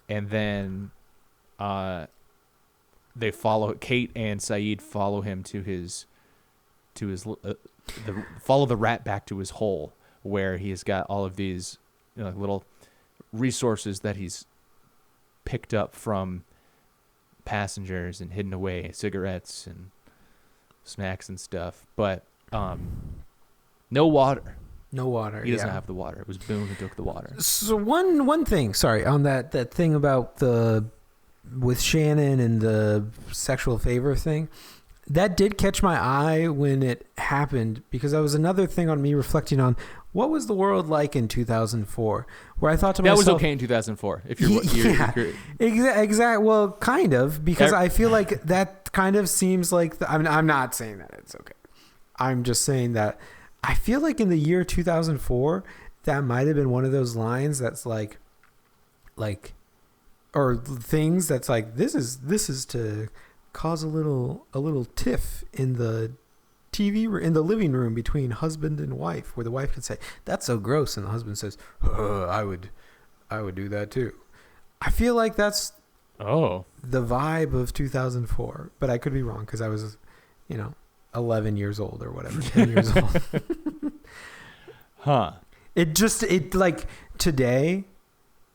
then they follow Kate and Saeed follow him follow the rat back to his hole where he's got all of these little resources that he's picked up from passengers and hidden away, cigarettes and snacks and stuff, but no water. He doesn't have the water. It was Boone who took the water. So one thing, sorry, on that thing about with Shannon and the sexual favor thing, that did catch my eye when it happened, because that was another thing on me reflecting on what was the world like in 2004, where I thought to myself, that was okay in 2004 if you're exactly. Well, kind of, because I feel like that kind of seems like I'm not saying that it's okay. I'm just saying that I feel like in the year 2004 that might have been one of those lines that's like or things that's like this is to cause a little tiff in the in the living room between husband and wife, where the wife can say, "That's so gross," and the husband says, I would do that too. I feel like that's the vibe of 2004, but I could be wrong because I was 11 years old or whatever, 10 years old. It like today,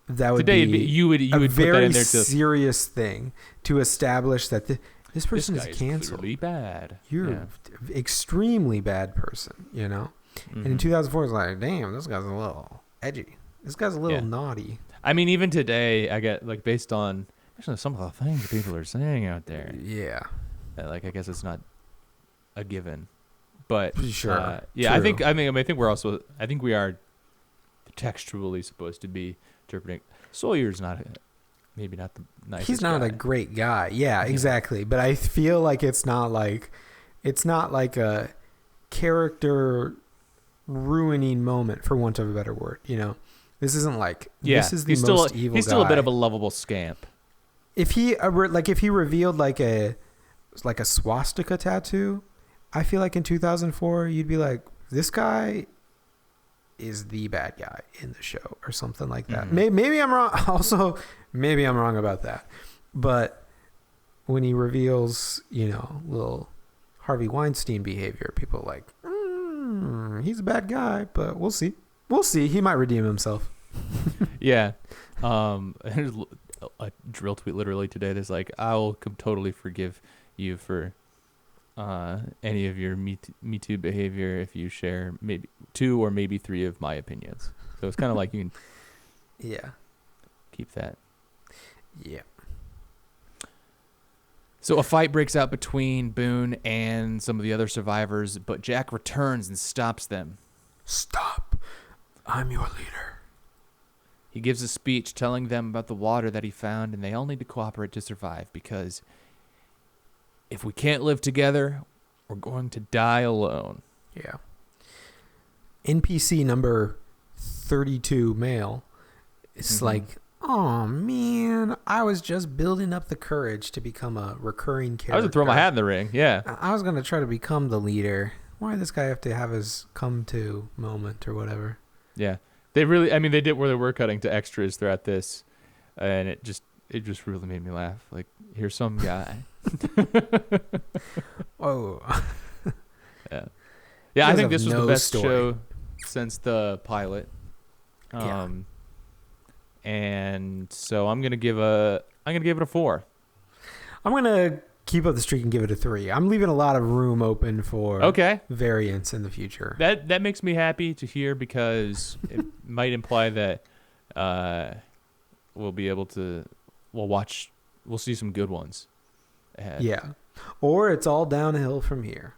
that would be you would a put very that in there serious thing to establish that this person is canceled. Really bad. You're an extremely bad person, Mm-hmm. And in 2004, it's like, damn, this guy's a little edgy. This guy's a little naughty. I mean, even today, I get like based on actually some of the things people are saying out there. Yeah. Like I guess it's not a given, but sure. True. I think we're also. I think we are textually supposed to be interpreting. Sawyer's maybe not the nicest. He's not guy. a great guy. Yeah, exactly. But I feel like it's not like a character ruining moment, for want of a better word. This isn't like this is the most evil guy. He's still a bit of a lovable scamp. If he revealed like a swastika tattoo, I feel like in 2004 you'd be like, this guy is the bad guy in the show or something like that. Mm-hmm. Maybe I'm wrong. Also, maybe I'm wrong about that. But when he reveals, little Harvey Weinstein behavior, people are like, he's a bad guy, but we'll see. We'll see. He might redeem himself. Yeah. There's a drill tweet literally today that's like, I'll totally forgive you for any of your Me Too behavior if you share maybe 2 or maybe 3 of my opinions. So it's kind of like you can keep that. Yeah. So a fight breaks out between Boone and some of the other survivors, but Jack returns and stops them. Stop. I'm your leader. He gives a speech telling them about the water that he found, and they all need to cooperate to survive, because if we can't live together, we're going to die alone. Yeah. NPC number 32, male. It's like, oh man, I was just building up the courage to become a recurring character. I was going to throw my hat in the ring, yeah. I was going to try to become the leader. Why did this guy have to have his come to moment or whatever? Yeah. They did where they were cutting to extras throughout this, and it just really made me laugh. Like, here's some guy. Oh. Yeah, I think this was the best show since the pilot. And so I'm gonna give it a 4. I'm gonna keep up the streak and give it a 3. I'm leaving a lot of room open for variance in the future. That makes me happy to hear, because it might imply that we'll see some good ones ahead. Yeah. Or it's all downhill from here.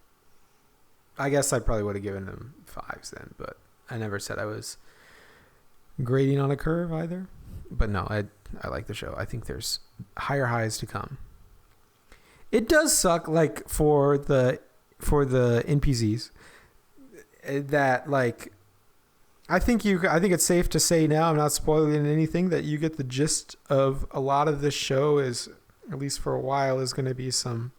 I guess I probably would have given them 5s then, but I never said I was grading on a curve either. But no, I like the show. I think there's higher highs to come. It does suck, like, for the NPCs, that, like, I think it's safe to say now, I'm not spoiling anything, that you get the gist of a lot of this show is, at least for a while, is going to be some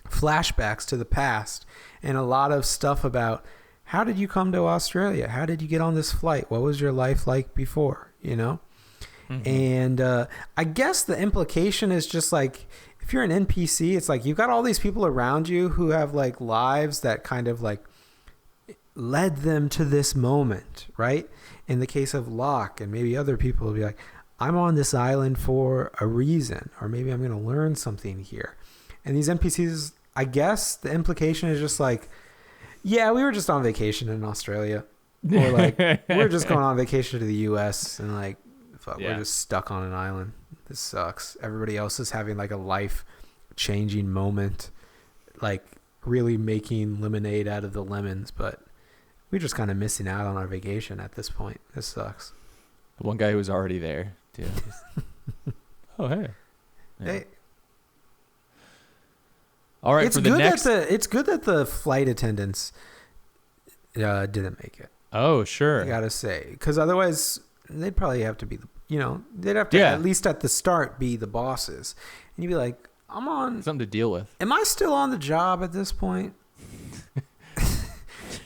flashbacks to the past and a lot of stuff about how did you come to Australia? How did you get on this flight? What was your life like before? You know? Mm-hmm. And I guess the implication is just like, if you're an NPC, it's like you've got all these people around you who have like lives that kind of like led them to this moment, right? In the case of Locke and maybe other people will be like, I'm on this island for a reason, or maybe I'm going to learn something here. And these NPCs, I guess the implication is just like, yeah, we were just on vacation in Australia. Or like, we're just going on vacation to the US and like, fuck, we're just stuck on an island. This sucks. Everybody else is having like a life-changing moment, like really making lemonade out of the lemons, but we're just kind of missing out on our vacation at this point. This sucks. The one guy who was already there, too. Oh, hey. Yeah. Hey. All right, it's good it's good that the flight attendants didn't make it. Oh, sure. I gotta say, because otherwise they'd probably have to be, they'd have to at least at the start be the bosses, and you'd be like, I'm on something to deal with. Am I still on the job at this point?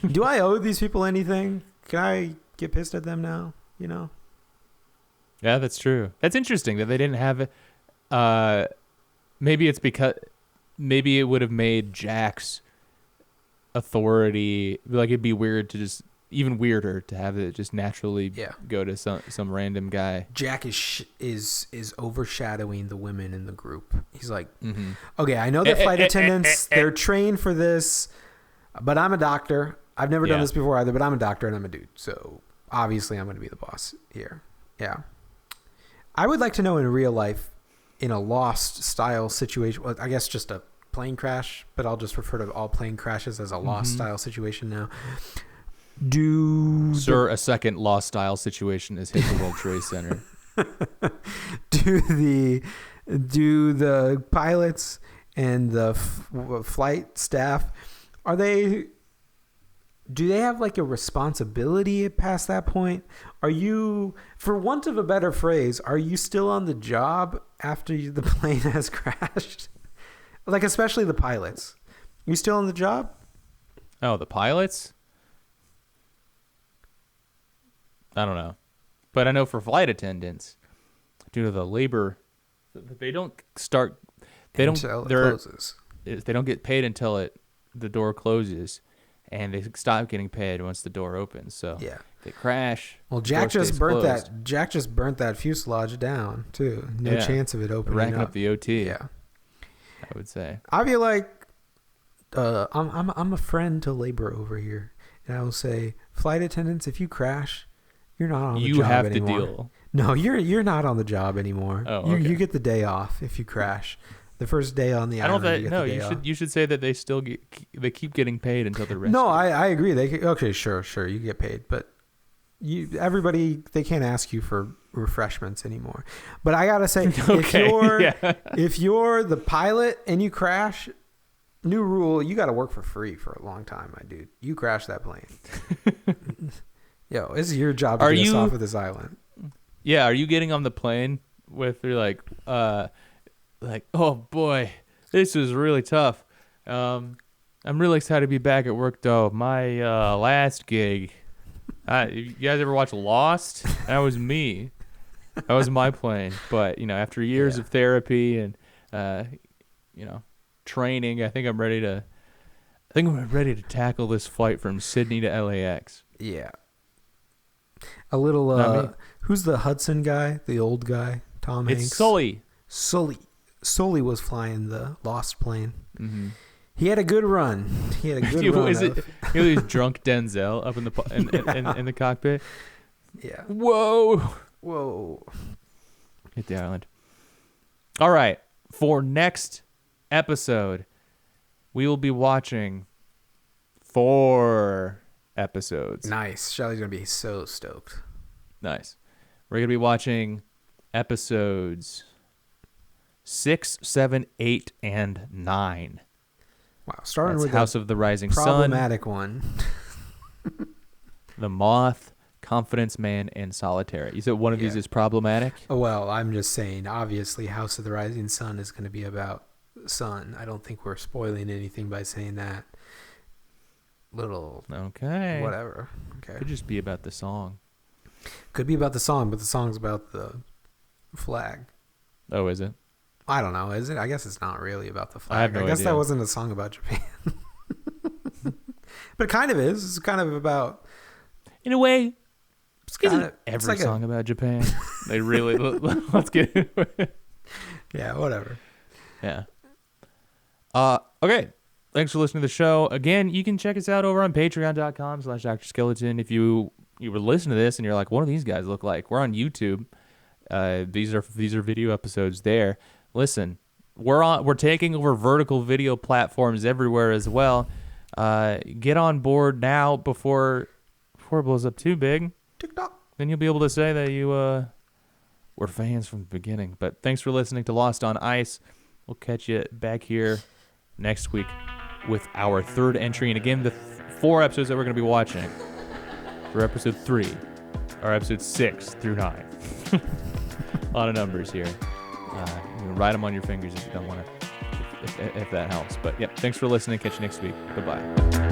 Do I owe these people anything? Can I get pissed at them now? Yeah, that's true. That's interesting that they didn't have it. Maybe it's because maybe it would have made Jack's authority, like it'd be weird to just, even weirder to have it just naturally go to some random guy. Jack is overshadowing the women in the group. He's like, okay, I know they're flight attendants. They're trained for this, but I'm a doctor. I've never done this before either, but I'm a doctor and I'm a dude. So obviously I'm going to be the boss here. Yeah. I would like to know in real life, in a Lost style situation, well, I guess just a plane crash, but I'll just refer to all plane crashes as a Lost style situation now. A second Lost style situation is hit the World Trade Center. Do the pilots and the flight staff, do they have like a responsibility past that point? Are you, for want of a better phrase, are you still on the job after the plane has crashed? Like, especially the pilots. You still on the job? Oh, the pilots? I don't know. But I know for flight attendants, due to the labor, they don't get paid until the door closes, and they stop getting paid once the door opens. So they crash. Well, Jack just burnt that fuselage down too. No chance of it opening. Racking up the OT. Yeah, I would say. I feel like I'm a friend to labor over here, and I will say, flight attendants, if you crash, you're not on the job anymore. You have to deal. No, you're not on the job anymore. Oh, okay. You get the day off if you crash. The first day on the island. You should say that they still they keep getting paid until they're rescued. No, I agree. Sure, you get paid, but they can't ask you for refreshments anymore. But I gotta say, if you're the pilot and you crash, new rule, you got to work for free for a long time, my dude. You crash that plane. Yo, this is your job to get us off of this island. Yeah, are you getting on the plane with you're like, oh boy, this is really tough. I'm really excited to be back at work though. My last gig, you guys ever watch Lost? That was me. That was my plane. But after years of therapy and training, I think I'm ready to tackle this flight from Sydney to LAX. Yeah. A little who's the Hudson guy, the old guy? Tom Hanks. It's Sully. Sully was flying the Lost plane. Mm-hmm. He had a good run. He's drunk Denzel up in the cockpit. Yeah. Whoa. Hit the island. All right. For next episode, we will be watching 4 episodes. Nice. Shelly's going to be so stoked. Nice. We're going to be watching episodes 6, 7, 8, and 9. Wow. Starting with House of the Rising problematic Sun. Problematic one. The Moth, Confidence Man, and Solitaire. You said one of these is problematic? Well, I'm just saying, obviously, House of the Rising Sun is going to be about sun. I don't think we're spoiling anything by saying that. Little... Okay. Whatever. Okay. Could just be about the song. Could be about the song, but the song's about the flag. Oh, is it? I don't know. Is it? I guess it's not really about the flag. I have no guess idea. That wasn't a song about Japan. But it kind of is. It's kind of about... In a way, Isn't every song about Japan? They really... Let's get into it. Yeah, whatever. Yeah. Okay. Thanks for listening to the show. Again, you can check us out over on patreon.com/Dr. Skeleton. If you were listening to this and you're like, what do these guys look like? We're on YouTube. These are video episodes there. Listen, we're taking over vertical video platforms everywhere as well. Get on board now before it blows up too big. TikTok. Then you'll be able to say that you were fans from the beginning. But thanks for listening to Lost on Ice. We'll catch you back here next week with our third entry. And again, the 4 episodes that we're going to be watching for episode 3 are episodes 6 through 9. A lot of numbers here. You can write them on your fingers if you don't want to, if that helps. But yeah, thanks for listening. Catch you next week. Goodbye.